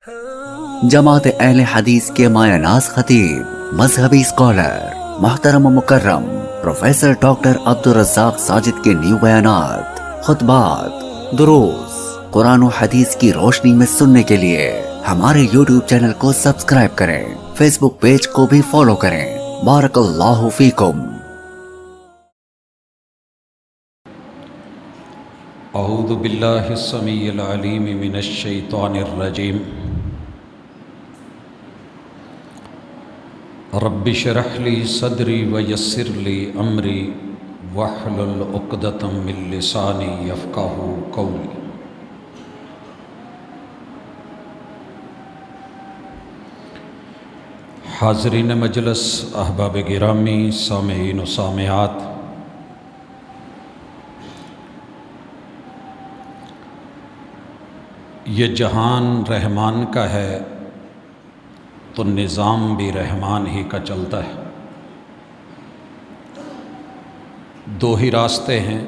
جماعت اہل حدیث کے مایہ ناز خطیب، مذہبی اسکالر، محترم و مکرم پروفیسر ڈاکٹر عبدالرزاق ساجد کے نیو بیانات، خطبات، دروس قرآن و حدیث کی روشنی میں سننے کے لیے ہمارے یوٹیوب چینل کو سبسکرائب کریں، فیس بک پیج کو بھی فالو کریں۔ بارک اللہ فیکم۔ اعوذ باللہ السمیع العلیم من الشیطان الرجیم۔ رب اشرح لی صدری ویسر لی امری واحلل عقدۃ من لسانی یفقہوا قولی۔ حاضرین مجلس، احباب گرامی، سامعین و سامعات، یہ جہان رحمان کا ہے تو نظام بھی رحمان ہی کا چلتا ہے۔ دو ہی راستے ہیں،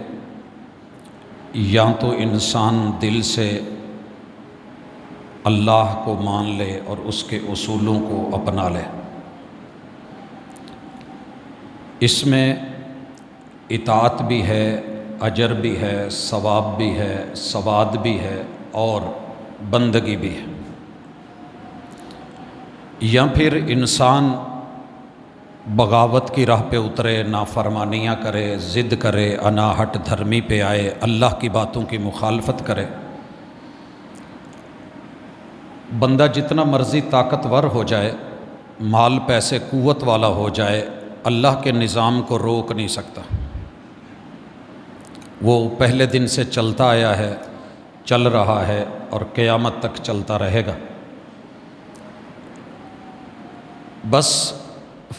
یا تو انسان دل سے اللہ کو مان لے اور اس کے اصولوں کو اپنا لے، اس میں اطاعت بھی ہے، اجر بھی ہے، ثواب بھی ہے، سواد بھی ہے اور بندگی بھی ہے۔ یا پھر انسان بغاوت کی راہ پہ اترے، نافرمانیاں کرے، ضد کرے، اناہٹ دھرمی پہ آئے، اللہ کی باتوں کی مخالفت کرے۔ بندہ جتنا مرضی طاقتور ہو جائے، مال پیسے قوت والا ہو جائے، اللہ کے نظام کو روک نہیں سکتا۔ وہ پہلے دن سے چلتا آیا ہے، چل رہا ہے اور قیامت تک چلتا رہے گا۔ بس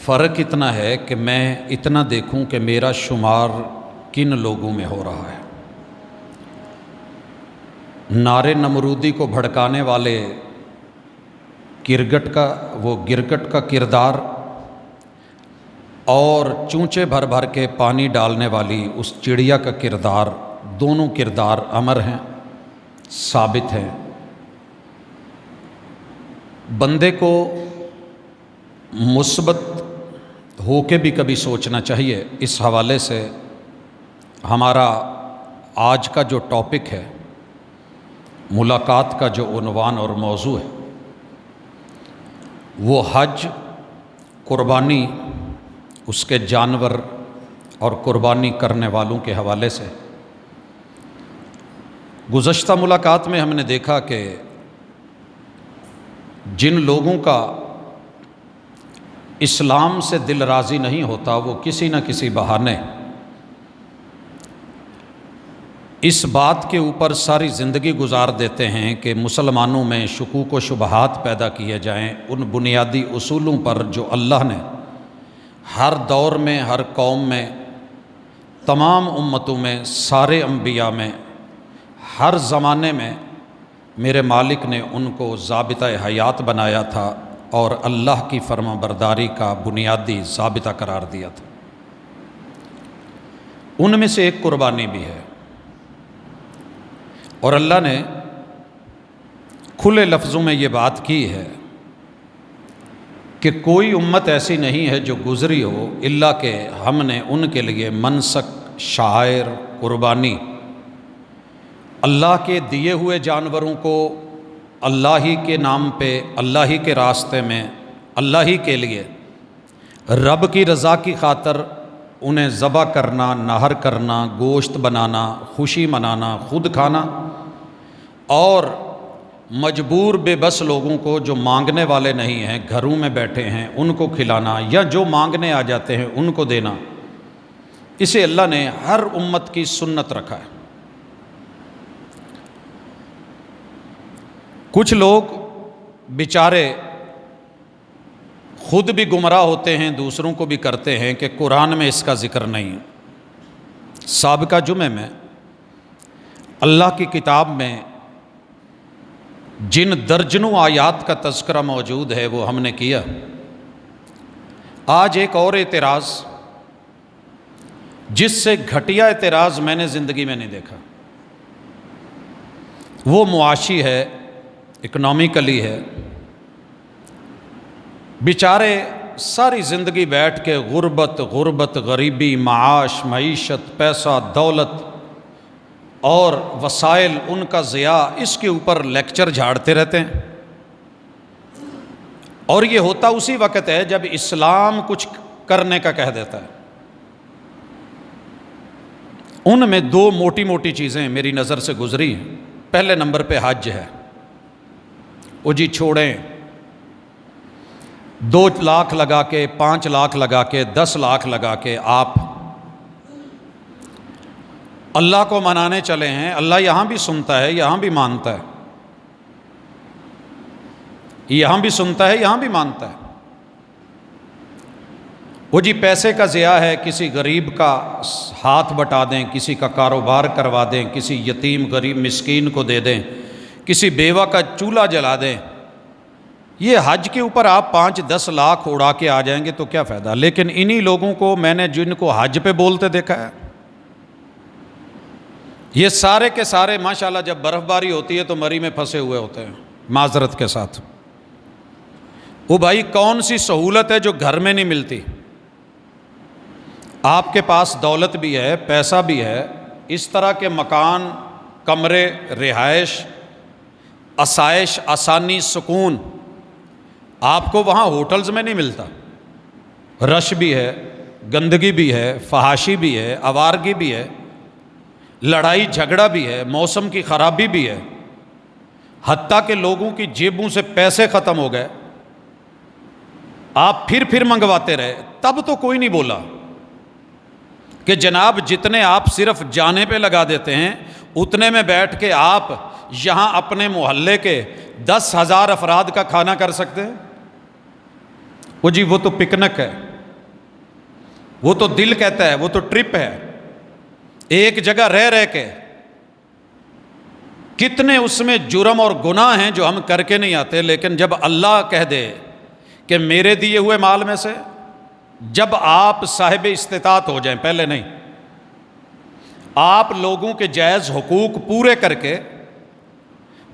فرق اتنا ہے کہ میں اتنا دیکھوں کہ میرا شمار کن لوگوں میں ہو رہا ہے۔ نعرے نمرودی کو بھڑکانے والے گرگٹ کا کردار اور چونچے بھر بھر کے پانی ڈالنے والی اس چڑیا کا کردار، دونوں کردار امر ہیں، ثابت ہیں۔ بندے کو مثبت ہو کے بھی کبھی سوچنا چاہیے۔ اس حوالے سے ہمارا آج کا جو ٹاپک ہے، ملاقات کا جو عنوان اور موضوع ہے، وہ حج، قربانی، اس کے جانور اور قربانی کرنے والوں کے حوالے سے۔ گزشتہ ملاقات میں ہم نے دیکھا کہ جن لوگوں کا اسلام سے دل راضی نہیں ہوتا، وہ کسی نہ کسی بہانے اس بات کے اوپر ساری زندگی گزار دیتے ہیں کہ مسلمانوں میں شکوک و شبہات پیدا کیے جائیں ان بنیادی اصولوں پر جو اللہ نے ہر دور میں، ہر قوم میں، تمام امتوں میں، سارے انبیاء میں، ہر زمانے میں میرے مالک نے ان کو ضابطہ حیات بنایا تھا اور اللہ کی فرما برداری کا بنیادی ضابطہ قرار دیا تھا۔ ان میں سے ایک قربانی بھی ہے، اور اللہ نے کھلے لفظوں میں یہ بات کی ہے کہ کوئی امت ایسی نہیں ہے جو گزری ہو الا کہ ہم نے ان کے لیے منسک، شعائر، قربانی، اللہ کے دیے ہوئے جانوروں کو اللہ ہی کے نام پہ، اللہ ہی کے راستے میں، اللہ ہی کے لیے، رب کی رضا کی خاطر انہیں ذبح کرنا، نہر کرنا، گوشت بنانا، خوشی منانا، خود کھانا، اور مجبور بے بس لوگوں کو جو مانگنے والے نہیں ہیں، گھروں میں بیٹھے ہیں، ان کو کھلانا، یا جو مانگنے آ جاتے ہیں ان کو دینا۔ اسے اللہ نے ہر امت کی سنت رکھا ہے۔ کچھ لوگ بیچارے خود بھی گمراہ ہوتے ہیں، دوسروں کو بھی کرتے ہیں کہ قرآن میں اس کا ذکر نہیں۔ سابقہ جمعے میں اللہ کی کتاب میں جن درجنوں آیات کا تذکرہ موجود ہے وہ ہم نے کیا۔ آج ایک اور اعتراض، جس سے گھٹیا اعتراض میں نے زندگی میں نہیں دیکھا، وہ معاشی ہے اکنامیکلی ہے، بیچارے ساری زندگی بیٹھ کے غربت غریبی، معاش، معیشت، پیسہ، دولت اور وسائل ان کا ضیاع، اس کے اوپر لیکچر جھاڑتے رہتے ہیں۔ اور یہ ہوتا اسی وقت ہے جب اسلام کچھ کرنے کا کہہ دیتا ہے۔ ان میں دو موٹی موٹی چیزیں میری نظر سے گزری ہیں۔ پہلے نمبر پہ حج ہے۔ وہ جی چھوڑیں، 2 لاکھ لگا کے، 5 لاکھ لگا کے، 10 لاکھ لگا کے آپ اللہ کو منانے چلے ہیں۔ اللہ یہاں بھی سنتا ہے، یہاں بھی مانتا ہے، یہاں بھی سنتا ہے، یہاں بھی مانتا ہے۔ وہ جی پیسے کا ضیاع ہے، کسی غریب کا ہاتھ بٹا دیں، کسی کا کاروبار کروا دیں، کسی یتیم غریب مسکین کو دے دیں، کسی بیوہ کا چولہا جلا دیں۔ یہ حج کے اوپر آپ 5-10 لاکھ اڑا کے آ جائیں گے تو کیا فائدہ؟ لیکن انہی لوگوں کو میں نے جن کو حج پہ بولتے دیکھا ہے، یہ سارے کے سارے ماشاءاللہ جب برف باری ہوتی ہے تو مری میں پھنسے ہوئے ہوتے ہیں، معذرت کے ساتھ۔ وہ بھائی کون سی سہولت ہے جو گھر میں نہیں ملتی؟ آپ کے پاس دولت بھی ہے، پیسہ بھی ہے، اس طرح کے مکان، کمرے، رہائش، آسائش، آسانی، سکون آپ کو وہاں ہوٹلز میں نہیں ملتا۔ رش بھی ہے، گندگی بھی ہے، فحاشی بھی ہے، آوارگی بھی ہے، لڑائی جھگڑا بھی ہے، موسم کی خرابی بھی ہے، حتیٰ کہ لوگوں کی جیبوں سے پیسے ختم ہو گئے، آپ پھر منگواتے رہے، تب تو کوئی نہیں بولا کہ جناب جتنے آپ صرف جانے پہ لگا دیتے ہیں اتنے میں بیٹھ کے آپ یہاں اپنے محلے کے 10,000 افراد کا کھانا کر سکتے ہیں۔ وہ جی وہ تو پکنک ہے، وہ تو دل کہتا ہے، وہ تو ٹرپ ہے، ایک جگہ رہ کے کتنے اس میں جرم اور گناہ ہیں جو ہم کر کے نہیں آتے۔ لیکن جب اللہ کہہ دے کہ میرے دیے ہوئے مال میں سے، جب آپ صاحب استطاعت ہو جائیں، پہلے نہیں، آپ لوگوں کے جائز حقوق پورے کر کے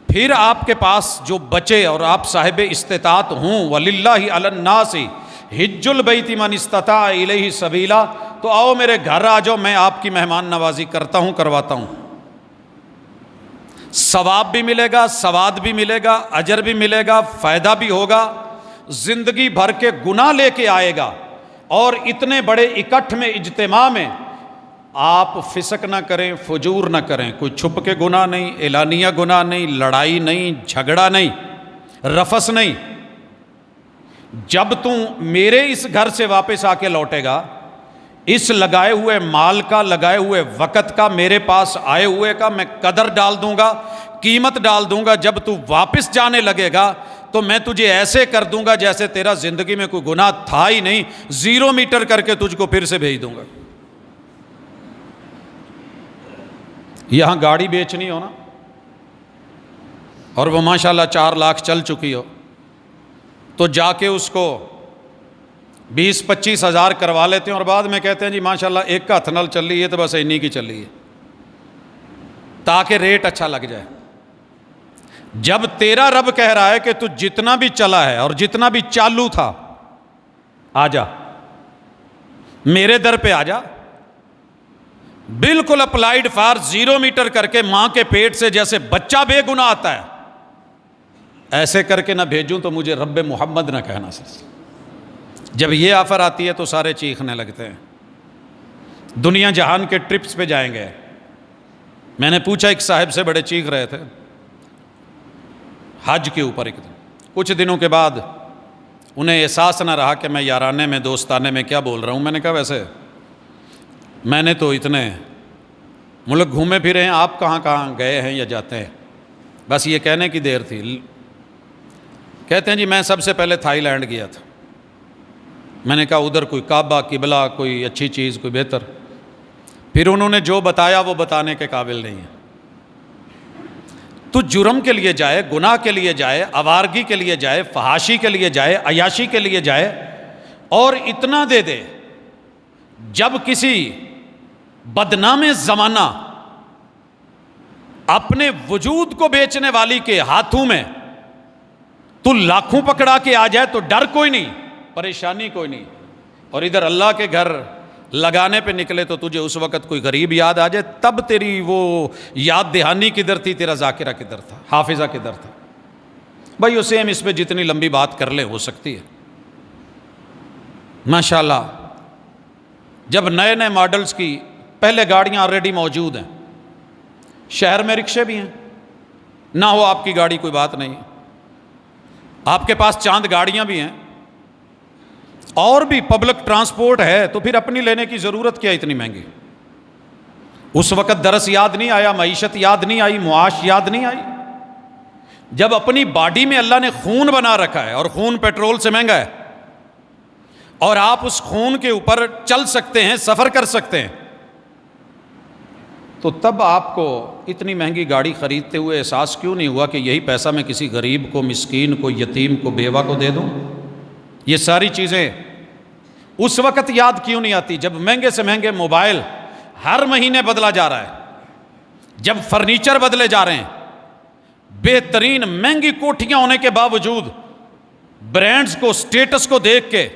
پھر آپ کے پاس جو بچے اور آپ صاحب استطاعت ہوں، وَلِلَّهِ عَلَى النَّاسِ حِجُّ الْبَيْتِ مَنِ اسْتَطَاعَ إِلَيْهِ سَبِيلًا، تو آؤ میرے گھر آ جاؤ، میں آپ کی مہمان نوازی کرتا ہوں، کرواتا ہوں۔ ثواب بھی ملے گا، سواد بھی ملے گا، اجر بھی ملے گا، فائدہ بھی ہوگا، زندگی بھر کے گناہ لے کے آئے گا۔ اور اتنے بڑے اکٹھ میں، اجتماع میں آپ فسق نہ کریں، فجور نہ کریں، کوئی چھپ کے گناہ نہیں، اعلانیہ گناہ نہیں، لڑائی نہیں، جھگڑا نہیں، رفث نہیں۔ جب تم میرے اس گھر سے واپس آ کے لوٹے گا، اس لگائے ہوئے مال کا، لگائے ہوئے وقت کا، میرے پاس آئے ہوئے کا میں قدر ڈال دوں گا، قیمت ڈال دوں گا۔ جب تو واپس جانے لگے گا تو میں تجھے ایسے کر دوں گا جیسے تیرا زندگی میں کوئی گناہ تھا ہی نہیں، 0 میٹر کر کے تجھ کو پھر سے بھیج دوں گا۔ یہاں گاڑی بیچنی ہو نا، اور وہ ماشاءاللہ 4 لاکھ چل چکی ہو، تو جا کے اس کو 20-25 ہزار کروا لیتے ہیں، اور بعد میں کہتے ہیں جی ماشاءاللہ ایک کا ہتھ نل چل رہی ہے تو بس انہی کی چل رہی ہے، تاکہ ریٹ اچھا لگ جائے۔ جب تیرا رب کہہ رہا ہے کہ تو جتنا بھی چلا ہے اور جتنا بھی چالو تھا، آ جا میرے در پہ، آ جا، بالکل اپلائیڈ فار 0 میٹر کر کے ماں کے پیٹ سے جیسے بچہ بے گناہ آتا ہے، ایسے کر کے نہ بھیجوں تو مجھے رب محمد نہ کہنا۔ جب یہ آفر آتی ہے تو سارے چیخنے لگتے ہیں، دنیا جہان کے ٹرپس پہ جائیں گے۔ میں نے پوچھا ایک صاحب سے، بڑے چیخ رہے تھے حج کے اوپر۔ ایک دن کچھ دنوں کے بعد انہیں احساس نہ رہا کہ میں یارانے میں، دوستانے میں کیا بول رہا ہوں۔ میں نے کہا ویسے میں نے تو اتنے ملک گھومے پھرے ہیں، آپ کہاں کہاں گئے ہیں یا جاتے ہیں؟ بس یہ کہنے کی دیر تھی۔ کہتے ہیں جی میں سب سے پہلے تھائی لینڈ گیا تھا۔ میں نے کہا ادھر کوئی کعبہ، قبلہ، کوئی اچھی چیز، کوئی بہتر؟ پھر انہوں نے جو بتایا وہ بتانے کے قابل نہیں ہے۔ تو جرم کے لیے جائے، گناہ کے لیے جائے، آوارگی کے لیے جائے، فحاشی کے لیے جائے، عیاشی کے لیے جائے، اور اتنا دے دے جب کسی بدنام زمانہ اپنے وجود کو بیچنے والی کے ہاتھوں میں تو لاکھوں پکڑا کے آ جائے تو ڈر کوئی نہیں، پریشانی کوئی نہیں، اور ادھر اللہ کے گھر لگانے پہ نکلے تو تجھے اس وقت کوئی غریب یاد آ جائے، تب تیری وہ یاد دہانی کدھر تھی، تیرا ذاکرہ کدھر تھا، حافظہ کدھر تھا؟ بھائی سیم اس پہ جتنی لمبی بات کر لے ہو سکتی ہے۔ ماشاءاللہ جب نئے نئے ماڈلز کی پہلے گاڑیاں آلریڈی موجود ہیں، شہر میں رکشے بھی ہیں، نہ ہو آپ کی گاڑی کوئی بات نہیں، آپ کے پاس چاند گاڑیاں بھی ہیں، اور بھی پبلک ٹرانسپورٹ ہے، تو پھر اپنی لینے کی ضرورت کیا اتنی مہنگی؟ اس وقت درس یاد نہیں آیا، معیشت یاد نہیں آئی، معاش یاد نہیں آئی؟ جب اپنی باڈی میں اللہ نے خون بنا رکھا ہے، اور خون پیٹرول سے مہنگا ہے، اور آپ اس خون کے اوپر چل سکتے ہیں، سفر کر سکتے ہیں، تو تب آپ کو اتنی مہنگی گاڑی خریدتے ہوئے احساس کیوں نہیں ہوا کہ یہی پیسہ میں کسی غریب کو، مسکین کو، یتیم کو، بیوہ کو دے دوں؟ یہ ساری چیزیں اس وقت یاد کیوں نہیں آتی جب مہنگے سے مہنگے موبائل ہر مہینے بدلا جا رہا ہے، جب فرنیچر بدلے جا رہے ہیں، بہترین مہنگی کوٹھیاں ہونے کے باوجود برانڈز کو، سٹیٹس کو دیکھ کے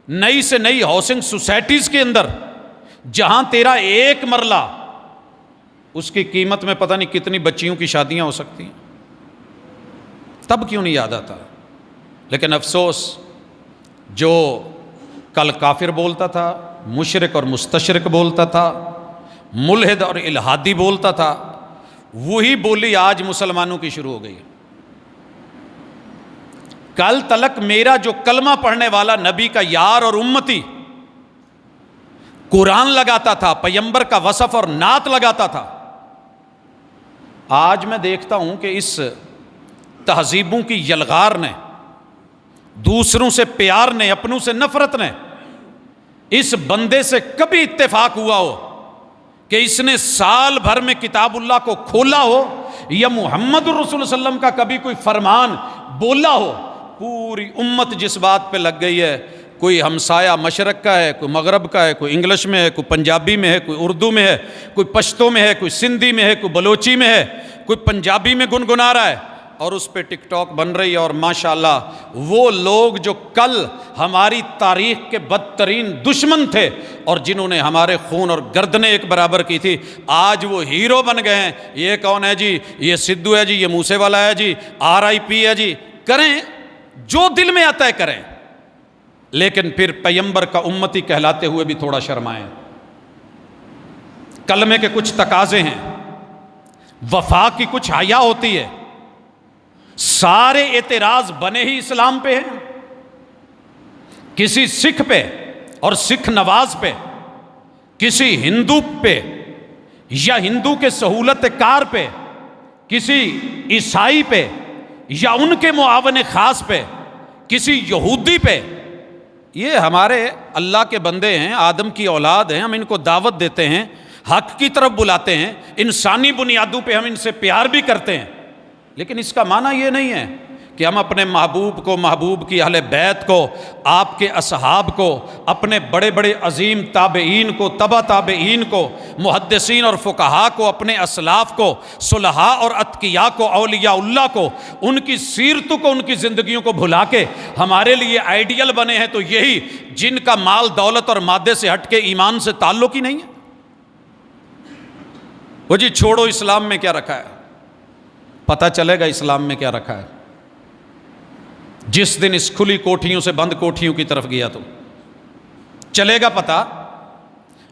نئی سے نئی ہاؤسنگ سوسائٹیز کے اندر جہاں تیرا ایک مرلہ اس کی قیمت میں پتہ نہیں کتنی بچیوں کی شادیاں ہو سکتی ہیں، تب کیوں نہیں یاد آتا؟ لیکن افسوس، جو کل کافر بولتا تھا، مشرک اور مستشرک بولتا تھا، ملحد اور الہادی بولتا تھا، وہی بولی آج مسلمانوں کی شروع ہو گئی۔ کل تلک میرا جو کلمہ پڑھنے والا نبی کا یار اور امتی قرآن لگاتا تھا، پیغمبر کا وصف اور نعت لگاتا تھا، آج میں دیکھتا ہوں کہ اس تہذیبوں کی یلغار نے، دوسروں سے پیار نے، اپنوں سے نفرت نے، اس بندے سے کبھی اتفاق ہوا ہو کہ اس نے سال بھر میں کتاب اللہ کو کھولا ہو یا محمد الرسول صلی اللہ علیہ وسلم کا کبھی کوئی فرمان بولا ہو؟ پوری امت جس بات پہ لگ گئی ہے، کوئی ہمسایہ مشرق کا ہے، کوئی مغرب کا ہے، کوئی انگلش میں ہے، کوئی پنجابی میں ہے، کوئی اردو میں ہے، کوئی پشتو میں ہے، کوئی سندھی میں ہے، کوئی بلوچی میں ہے، کوئی پنجابی میں گنگنا رہا ہے، اور اس پہ ٹک ٹاک بن رہی ہے۔ اور ماشاءاللہ وہ لوگ جو کل ہماری تاریخ کے بدترین دشمن تھے اور جنہوں نے ہمارے خون اور گردنیں ایک برابر کی تھی، آج وہ ہیرو بن گئے ہیں۔ یہ کون ہے جی؟ یہ سدھو ہے جی، یہ موسے والا ہے جی، RIP ہے جی۔ کریں جو دل میں آتا ہے کریں، لیکن پھر پیغمبر کا امتی کہلاتے ہوئے بھی تھوڑا شرمائیں۔ کلمے کے کچھ تقاضے ہیں، وفا کی کچھ حیا ہوتی ہے۔ سارے اعتراض بنے ہی اسلام پہ ہیں، کسی سکھ پہ اور سکھ نواز پہ، کسی ہندو پہ یا ہندو کے سہولت کار پہ، کسی عیسائی پہ یا ان کے معاون خاص پہ، کسی یہودی پہ۔ یہ ہمارے اللہ کے بندے ہیں، آدم کی اولاد ہیں، ہم ان کو دعوت دیتے ہیں، حق کی طرف بلاتے ہیں، انسانی بنیادوں پہ ہم ان سے پیار بھی کرتے ہیں، لیکن اس کا معنی یہ نہیں ہے کہ ہم اپنے محبوب کو، محبوب کی اہل بیت کو، آپ کے اصحاب کو، اپنے بڑے بڑے عظیم تابعین کو، تبع تابعین کو، محدثین اور فقہاء کو، اپنے اسلاف کو، صلحاء اور اتقیاء کو، اولیاء اللہ کو، ان کی سیرتوں کو، ان کی زندگیوں کو بھلا کے ہمارے لیے آئیڈیل بنے ہیں، تو یہی جن کا مال دولت اور مادے سے ہٹ کے ایمان سے تعلق ہی نہیں ہے۔ وہ جی چھوڑو اسلام میں کیا رکھا ہے، پتہ چلے گا اسلام میں کیا رکھا ہے جس دن اس کھلی کوٹھیوں سے بند کوٹھیوں کی طرف گیا تو چلے گا پتہ۔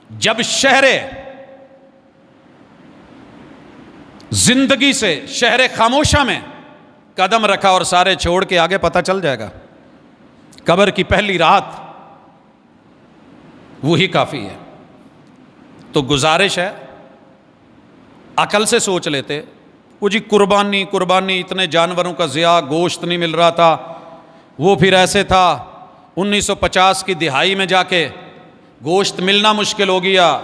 جب شہر زندگی سے، شہر خاموشہ میں قدم رکھا اور سارے چھوڑ کے آگے، پتہ چل جائے گا۔ قبر کی پہلی رات وہی کافی ہے۔ تو گزارش ہے، عقل سے سوچ لیتے، وہ جی قربانی قربانی، اتنے جانوروں کا ضیاع، گوشت نہیں مل رہا تھا، وہ پھر ایسے تھا 1950 کی دہائی میں جا کے گوشت ملنا مشکل ہو گیا،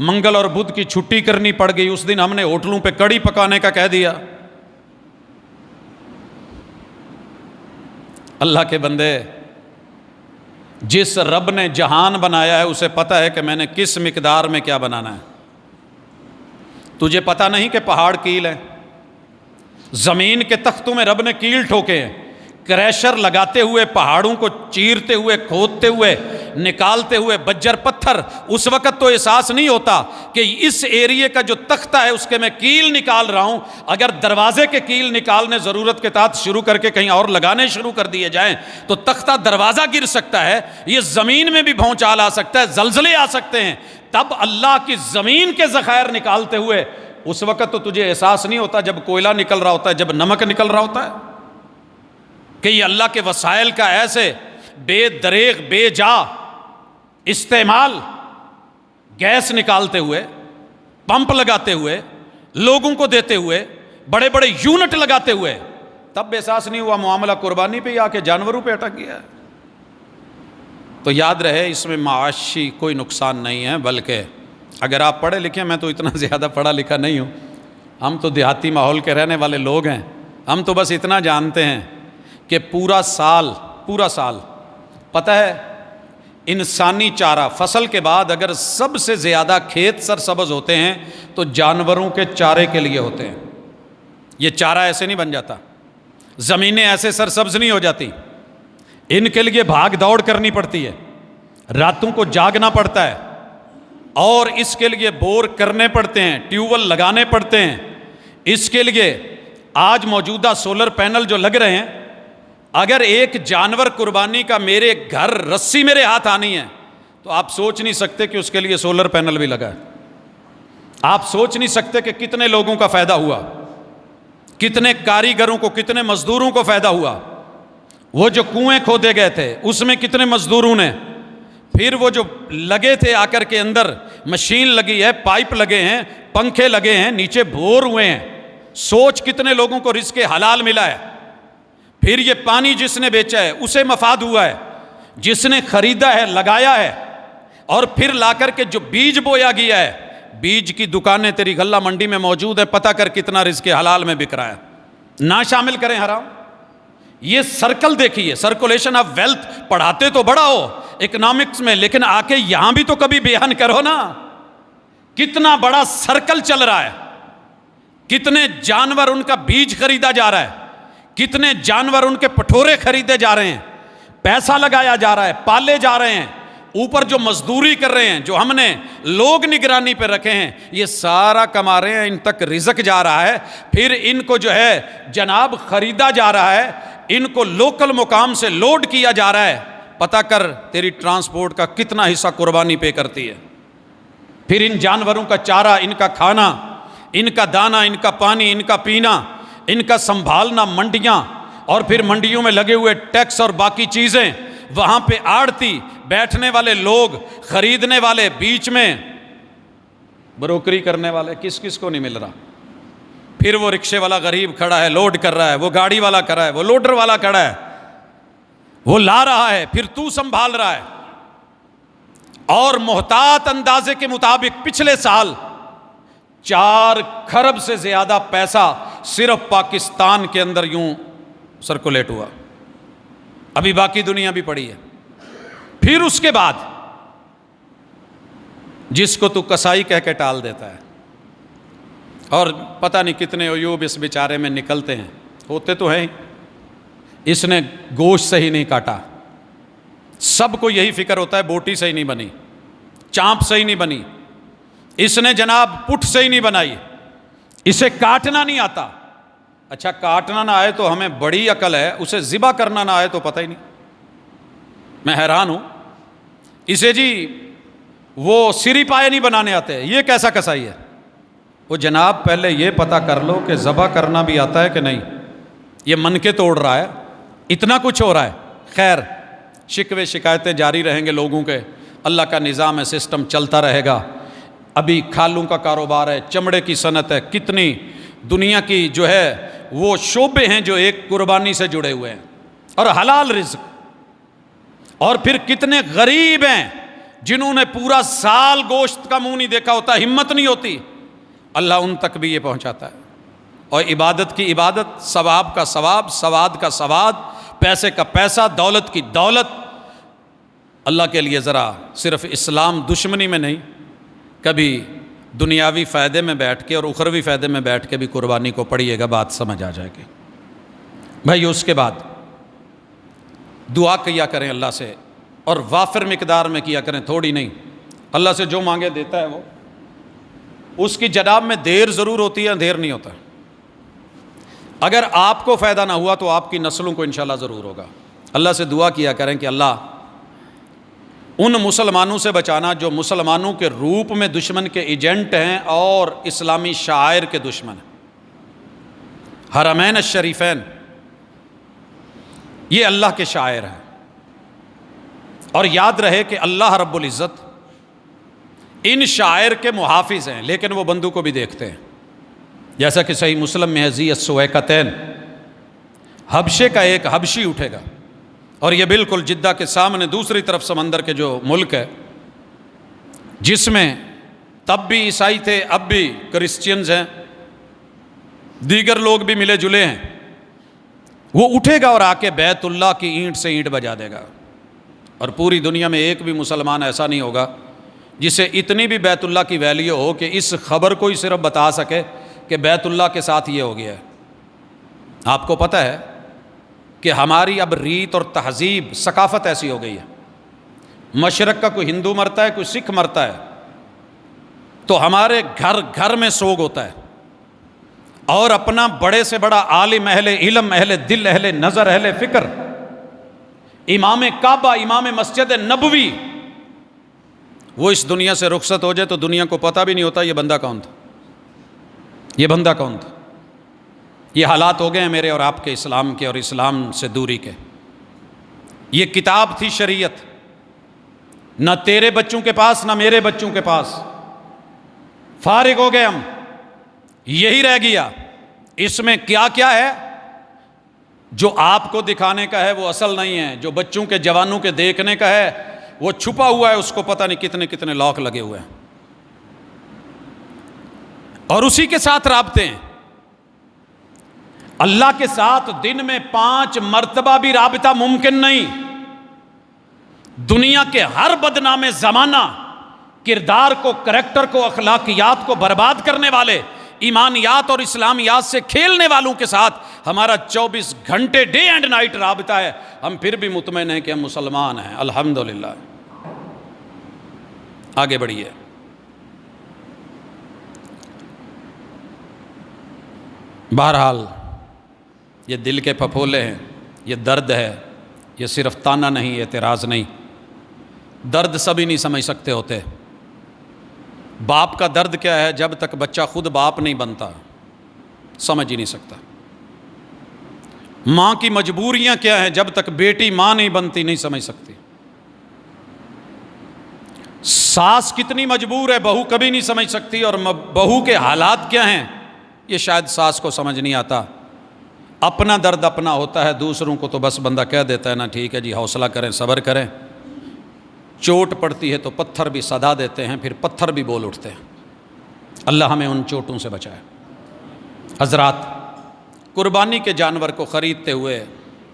منگل اور بدھ کی چھٹی کرنی پڑ گئی، اس دن ہم نے ہوٹلوں پہ کڑی پکانے کا کہہ دیا۔ اللہ کے بندے، جس رب نے جہان بنایا ہے اسے پتہ ہے کہ میں نے کس مقدار میں کیا بنانا ہے۔ تجھے پتہ نہیں کہ پہاڑ کیل ہیں، زمین کے تختوں میں رب نے کیل ٹھوکے ہیں، کریشر لگاتے ہوئے، پہاڑوں کو چیرتے ہوئے، کھودتے ہوئے، نکالتے ہوئے بجر پتھر، اس وقت تو احساس نہیں ہوتا کہ اس ایریے کا جو تختہ ہے اس کے میں کیل نکال رہا ہوں، اگر دروازے کے کیل نکالنے ضرورت کے تحت شروع کر کے کہیں اور لگانے شروع کر دیے جائیں تو تختہ دروازہ گر سکتا ہے، یہ زمین میں بھی بھونچال آ سکتا ہے، زلزلے آ سکتے ہیں۔ تب اللہ کی زمین کے ذخائر نکالتے ہوئے اس وقت تو تجھے احساس نہیں ہوتا جب کوئلہ نکل رہا ہوتا ہے، جب نمک نکل رہا ہوتا ہے، کہ یہ اللہ کے وسائل کا ایسے بے دریغ بے جا استعمال، گیس نکالتے ہوئے، پمپ لگاتے ہوئے، لوگوں کو دیتے ہوئے، بڑے بڑے یونٹ لگاتے ہوئے، تب احساس نہیں ہوا معاملہ قربانی پہ یا کہ جانوروں پہ اٹک گیا ہے۔ تو یاد رہے اس میں معاشی کوئی نقصان نہیں ہے، بلکہ اگر آپ پڑھے لکھے، میں تو اتنا زیادہ پڑھا لکھا نہیں ہوں، ہم تو دیہاتی ماحول کے رہنے والے لوگ ہیں، ہم تو بس اتنا جانتے ہیں کہ پورا سال پتہ ہے انسانی چارہ فصل کے بعد اگر سب سے زیادہ کھیت سرسبز ہوتے ہیں تو جانوروں کے چارے کے لیے ہوتے ہیں۔ یہ چارہ ایسے نہیں بن جاتا، زمینیں ایسے سرسبز نہیں ہو جاتی، ان کے لیے بھاگ دوڑ کرنی پڑتی ہے، راتوں کو جاگنا پڑتا ہے، اور اس کے لیے بور کرنے پڑتے ہیں، ٹیوب ویل لگانے پڑتے ہیں۔ اس کے لیے آج موجودہ سولر پینل جو لگ رہے ہیں، اگر ایک جانور قربانی کا میرے گھر رسی میرے ہاتھ آنی ہے تو آپ سوچ نہیں سکتے کہ اس کے لیے سولر پینل بھی لگا ہے، آپ سوچ نہیں سکتے کہ کتنے لوگوں کا فائدہ ہوا، کتنے کاریگروں کو، کتنے مزدوروں کو فائدہ ہوا۔ وہ جو کنویں کھودے گئے تھے اس میں کتنے مزدوروں نے، پھر وہ جو لگے تھے آ کر کے اندر مشین لگی ہے، پائپ لگے ہیں، پنکھے لگے ہیں، نیچے بور ہوئے ہیں، سوچ کتنے لوگوں کو رزق حلال ملا ہے۔ پھر یہ پانی جس نے بیچا ہے اسے مفاد ہوا ہے، جس نے خریدا ہے، لگایا ہے، اور پھر لا کر کے جو بیج بویا گیا ہے، بیج کی دکانیں تیری غلہ منڈی میں موجود ہے، پتہ کر کتنا رزق حلال میں بک رہا ہے، نہ شامل کریں حرام۔ یہ سرکل دیکھیے، سرکولیشن آف ویلتھ پڑھاتے تو بڑا ہو اکنامکس میں، لیکن آ کے یہاں بھی تو کبھی بیان کرو نا، کتنا بڑا سرکل چل رہا ہے، کتنے جانور ان کا بیج خریدا جا رہا ہے، کتنے جانور ان کے پٹھورے خریدے جا رہے ہیں، پیسہ لگایا جا رہا ہے، پالے جا رہے ہیں، اوپر جو مزدوری کر رہے ہیں، جو ہم نے لوگ نگرانی پہ رکھے ہیں، یہ سارا کما رہے ہیں، ان تک رزق جا رہا ہے، پھر ان کو جو ہے جناب خریدا جا رہا ہے، ان کو لوکل مقام سے لوڈ کیا جا رہا ہے۔ پتہ کر تیری ٹرانسپورٹ کا کتنا حصہ قربانی پے کرتی ہے۔ پھر ان جانوروں کا چارہ، ان کا کھانا، ان کا دانہ، ان کا پانی، ان کا پینا، ان کا سنبھالنا، منڈیاں، اور پھر منڈیوں میں لگے ہوئے ٹیکس اور باقی چیزیں، وہاں پہ آڑتی، بیٹھنے والے لوگ، خریدنے والے، بیچ میں بروکری کرنے والے، کس کس کو نہیں مل رہا۔ پھر وہ رکشے والا غریب کھڑا ہے، لوڈ کر رہا ہے، وہ گاڑی والا کھڑا ہے، وہ لوڈر والا کھڑا ہے، وہ لا رہا ہے، پھر تو سنبھال رہا ہے۔ اور محتاط اندازے کے مطابق پچھلے سال 4 کھرب سے زیادہ پیسہ صرف پاکستان کے اندر یوں سرکولیٹ ہوا، ابھی باقی دنیا بھی پڑی ہے۔ پھر اس کے بعد جس کو تو کسائی کہہ کے ٹال دیتا ہے، اور پتہ نہیں کتنے عیوب اس بیچارے میں نکلتے ہیں، ہوتے تو ہیں، اس نے گوشت صحیح نہیں کاٹا، سب کو یہی فکر ہوتا ہے بوٹی صحیح نہیں بنی، چانپ صحیح نہیں بنی، اس نے جناب پٹھ صحیح نہیں بنائی، اسے کاٹنا نہیں آتا۔ اچھا کاٹنا نہ آئے تو ہمیں بڑی عقل ہے، اسے ذبح کرنا نہ آئے تو پتہ ہی نہیں۔ میں حیران ہوں، اسے جی وہ سری پائے نہیں بنانے آتے، یہ کیسا کسائی ہے؟ وہ جناب پہلے یہ پتہ کر لو کہ ذبح کرنا بھی آتا ہے کہ نہیں، یہ من کے توڑ رہا ہے، اتنا کچھ ہو رہا ہے۔ خیر، شکوے شکایتیں جاری رہیں گے لوگوں کے، اللہ کا نظام ہے، سسٹم چلتا رہے گا۔ ابھی کھالوں کا کاروبار ہے، چمڑے کی صنعت ہے، کتنی دنیا کی جو ہے وہ شعبے ہیں جو ایک قربانی سے جڑے ہوئے ہیں، اور حلال رزق۔ اور پھر کتنے غریب ہیں جنہوں نے پورا سال گوشت کا منہ نہیں دیکھا ہوتا، ہمت نہیں ہوتی، اللہ ان تک بھی یہ پہنچاتا ہے۔ اور عبادت کی عبادت، ثواب کا ثواب، سواد کا سواد، پیسے کا پیسہ، دولت کی دولت، اللہ کے لیے ذرا صرف اسلام دشمنی میں نہیں، کبھی دنیاوی فائدے میں بیٹھ کے اور اخروی فائدے میں بیٹھ کے بھی قربانی کو پڑھیے گا، بات سمجھ آ جائے گی۔ بھائی اس کے بعد دعا کیا کریں اللہ سے، اور وافر مقدار میں کیا کریں، تھوڑی نہیں۔ اللہ سے جو مانگے دیتا ہے وہ، اس کی جناب میں دیر ضرور ہوتی ہے، اندھیر نہیں ہوتا۔ اگر آپ کو فائدہ نہ ہوا تو آپ کی نسلوں کو انشاءاللہ ضرور ہوگا۔ اللہ سے دعا کیا کریں کہ اللہ ان مسلمانوں سے بچانا جو مسلمانوں کے روپ میں دشمن کے ایجنٹ ہیں اور اسلامی شاعر کے دشمن ہیں۔ حرمین الشریفین یہ اللہ کے شاعر ہیں، اور یاد رہے کہ اللہ رب العزت ان شاعر کے محافظ ہیں، لیکن وہ بندوں کو بھی دیکھتے ہیں، جیسا کہ صحیح مسلم میں ہے ذی السویقتین، حبشے کا ایک حبشی اٹھے گا، اور یہ بالکل جدہ کے سامنے دوسری طرف سمندر کے جو ملک ہے، جس میں تب بھی عیسائی تھے، اب بھی کرسچینز ہیں، دیگر لوگ بھی ملے جلے ہیں، وہ اٹھے گا اور آ کے بیت اللہ کی اینٹ سے اینٹ بجا دے گا، اور پوری دنیا میں ایک بھی مسلمان ایسا نہیں ہوگا جسے اتنی بھی بیت اللہ کی ویلیو ہو کہ اس خبر کو ہی صرف بتا سکے کہ بیت اللہ کے ساتھ یہ ہو گیا ہے۔ آپ کو پتہ ہے کہ ہماری اب ریت اور تہذیب، ثقافت ایسی ہو گئی ہے، مشرق کا کوئی ہندو مرتا ہے، کوئی سکھ مرتا ہے تو ہمارے گھر گھر میں سوگ ہوتا ہے، اور اپنا بڑے سے بڑا عالم، اہل علم، اہل دل، اہل نظر، اہل فکر، امام کعبہ، امام مسجد نبوی، وہ اس دنیا سے رخصت ہو جائے تو دنیا کو پتہ بھی نہیں ہوتا یہ بندہ کون تھا، یہ بندہ کون تھا۔ یہ حالات ہو گئے ہیں میرے اور آپ کے، اسلام کے اور اسلام سے دوری کے۔ یہ کتاب تھی شریعت، نہ تیرے بچوں کے پاس نہ میرے بچوں کے پاس، فارغ ہو گئے ہم، یہی رہ گیا۔ اس میں کیا کیا ہے جو آپ کو دکھانے کا ہے وہ اصل نہیں ہے، جو بچوں کے جوانوں کے دیکھنے کا ہے وہ چھپا ہوا ہے، اس کو پتہ نہیں کتنے کتنے لاک لگے ہوئے ہیں، اور اسی کے ساتھ رابطے ہیں۔ اللہ کے ساتھ دن میں 5 مرتبہ بھی رابطہ ممکن نہیں۔ دنیا کے ہر بدنام زمانہ، کردار کو، کریکٹر کو، اخلاقیات کو برباد کرنے والے، ایمانیات اور اسلامیات سے کھیلنے والوں کے ساتھ ہمارا 24 گھنٹے ڈے اینڈ نائٹ رابطہ ہے، ہم پھر بھی مطمئن ہیں کہ ہم مسلمان ہیں، الحمدللہ۔ آگے بڑھیے۔ بہرحال یہ دل کے پھپھولے ہیں، یہ درد ہے، یہ صرف تانا نہیں، اعتراض نہیں، درد سبھی نہیں سمجھ سکتے ہوتے۔ باپ کا درد کیا ہے؟ جب تک بچہ خود باپ نہیں بنتا سمجھ ہی نہیں سکتا۔ ماں کی مجبوریاں کیا ہیں؟ جب تک بیٹی ماں نہیں بنتی نہیں سمجھ سکتی۔ ساس کتنی مجبور ہے بہو کبھی نہیں سمجھ سکتی، اور بہو کے حالات کیا ہیں یہ شاید ساس کو سمجھ نہیں آتا۔ اپنا درد اپنا ہوتا ہے، دوسروں کو تو بس بندہ کہہ دیتا ہے نا ٹھیک ہے جی حوصلہ کریں، صبر کریں۔ چوٹ پڑتی ہے تو پتھر بھی صدا دیتے ہیں، پھر پتھر بھی بول اٹھتے ہیں۔ اللہ ہمیں ان چوٹوں سے بچائے۔ حضرات، قربانی کے جانور کو خریدتے ہوئے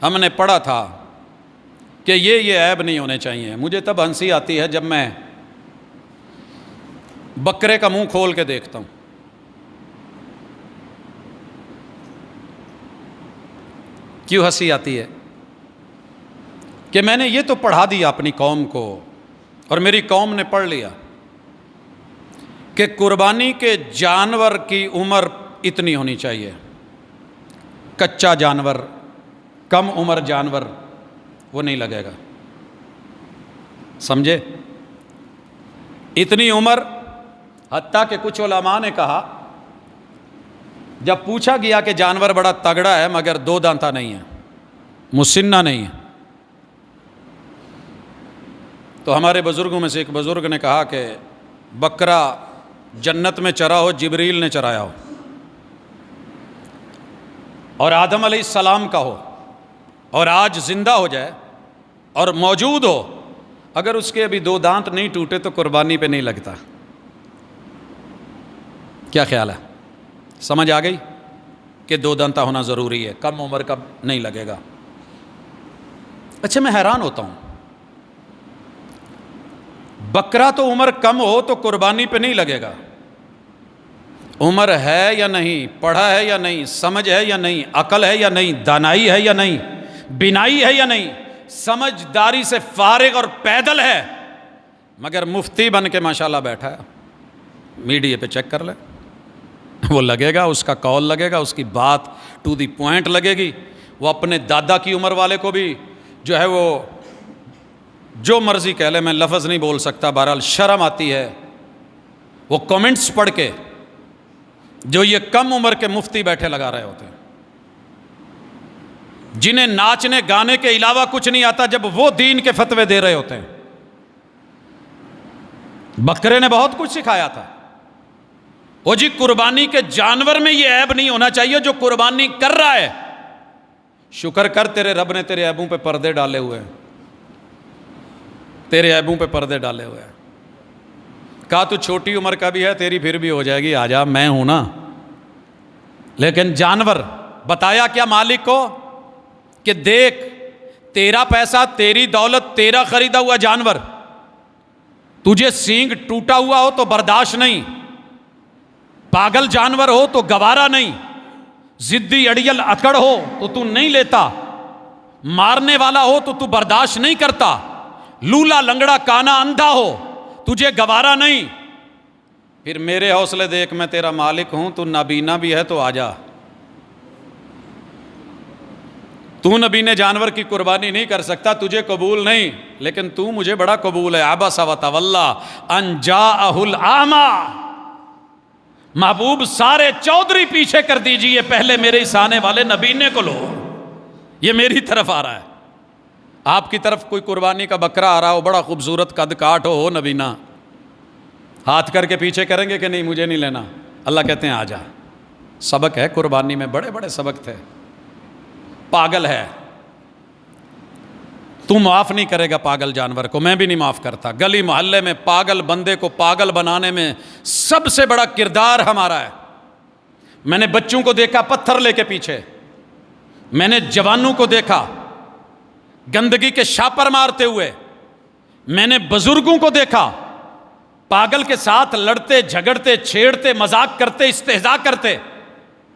ہم نے پڑھا تھا کہ یہ عیب نہیں ہونے چاہیے۔ مجھے تب ہنسی آتی ہے جب میں بکرے کا منہ کھول کے دیکھتا ہوں۔ کیوں ہنسی آتی ہے؟ کہ میں نے یہ تو پڑھا دیا اپنی قوم کو، اور میری قوم نے پڑھ لیا کہ قربانی کے جانور کی عمر اتنی ہونی چاہیے، کچا جانور، کم عمر جانور وہ نہیں لگے گا، سمجھے؟ اتنی عمر، حتیٰ کہ کچھ علماء نے کہا جب پوچھا گیا کہ جانور بڑا تگڑا ہے مگر 2 دانتا نہیں ہے، مسنہ نہیں ہے، تو ہمارے بزرگوں میں سے ایک بزرگ نے کہا کہ بکرا جنت میں چرا ہو، جبریل نے چرایا ہو، اور آدم علیہ السلام کا ہو، اور آج زندہ ہو جائے اور موجود ہو، اگر اس کے ابھی 2 دانت نہیں ٹوٹے تو قربانی پہ نہیں لگتا۔ کیا خیال ہے؟ سمجھ آ گئی کہ 2 دانتا ہونا ضروری ہے، کم عمر کا نہیں لگے گا۔ اچھا، میں حیران ہوتا ہوں، بکرا تو عمر کم ہو تو قربانی پہ نہیں لگے گا، عمر ہے یا نہیں، پڑھا ہے یا نہیں، سمجھ ہے یا نہیں، عقل ہے یا نہیں، دانائی ہے یا نہیں، بینائی ہے یا نہیں، سمجھداری سے فارغ اور پیدل ہے، مگر مفتی بن کے ماشاءاللہ بیٹھا ہے. میڈیا پہ چیک کر لے، وہ لگے گا، اس کا قول لگے گا، اس کی بات ٹو دی پوائنٹ لگے گی. وہ اپنے دادا کی عمر والے کو بھی جو ہے وہ جو مرضی کہہ لے، میں لفظ نہیں بول سکتا، بہرحال شرم آتی ہے وہ کمنٹس پڑھ کے جو یہ کم عمر کے مفتی بیٹھے لگا رہے ہوتے ہیں، جنہیں ناچنے گانے کے علاوہ کچھ نہیں آتا، جب وہ دین کے فتوے دے رہے ہوتے ہیں. بکرے نے بہت کچھ سکھایا تھا. وہ جی قربانی کے جانور میں یہ عیب نہیں ہونا چاہیے جو قربانی کر رہا ہے. شکر کر تیرے رب نے تیرے عیبوں پہ پردے ڈالے ہوئے ہیں، تیرے عیبوں پہ پردے ڈالے ہوئے ہیں. کہا تو چھوٹی عمر کا بھی ہے، تیری پھر بھی ہو جائے گی، آ جا، میں ہوں نا. لیکن جانور بتایا کیا مالک کو کہ دیکھ تیرا پیسہ، تیری دولت، تیرا خریدا ہوا جانور، تجھے سینگ ٹوٹا ہوا ہو تو برداشت نہیں، پاگل جانور ہو تو گوارا نہیں، ضدی اڑیل اکڑ ہو تو تو نہیں لیتا، مارنے والا ہو تو تو برداشت نہیں کرتا، لولا لنگڑا کانا اندھا ہو تجھے گوارا نہیں. پھر میرے حوصلے دیکھ، میں تیرا مالک ہوں، تو نابینا بھی ہے تو آ جا. تو نبینے جانور کی قربانی نہیں کر سکتا، تجھے قبول نہیں، لیکن تو مجھے بڑا قبول ہے. عبس وتولی ان جاءہ الاعمی. محبوب سارے چودھری پیچھے کر دیجئے، پہلے میرے اس آنے والے نبینے کو لو، یہ میری طرف آ رہا ہے. آپ کی طرف کوئی قربانی کا بکرا آ رہا ہو، بڑا خوبصورت قد کاٹ ہو نبینا، ہاتھ کر کے پیچھے کریں گے کہ نہیں مجھے نہیں لینا؟ اللہ کہتے ہیں آ جا. سبق ہے قربانی میں، بڑے بڑے سبق تھے. پاگل ہے تو معاف نہیں کرے گا پاگل جانور کو، میں بھی نہیں معاف کرتا. گلی محلے میں پاگل بندے کو پاگل بنانے میں سب سے بڑا کردار ہمارا ہے. میں نے بچوں کو دیکھا پتھر لے کے پیچھے، میں نے جوانوں کو دیکھا گندگی کے شاپر مارتے ہوئے، میں نے بزرگوں کو دیکھا پاگل کے ساتھ لڑتے جھگڑتے چھیڑتے مذاق کرتے استہزاء کرتے،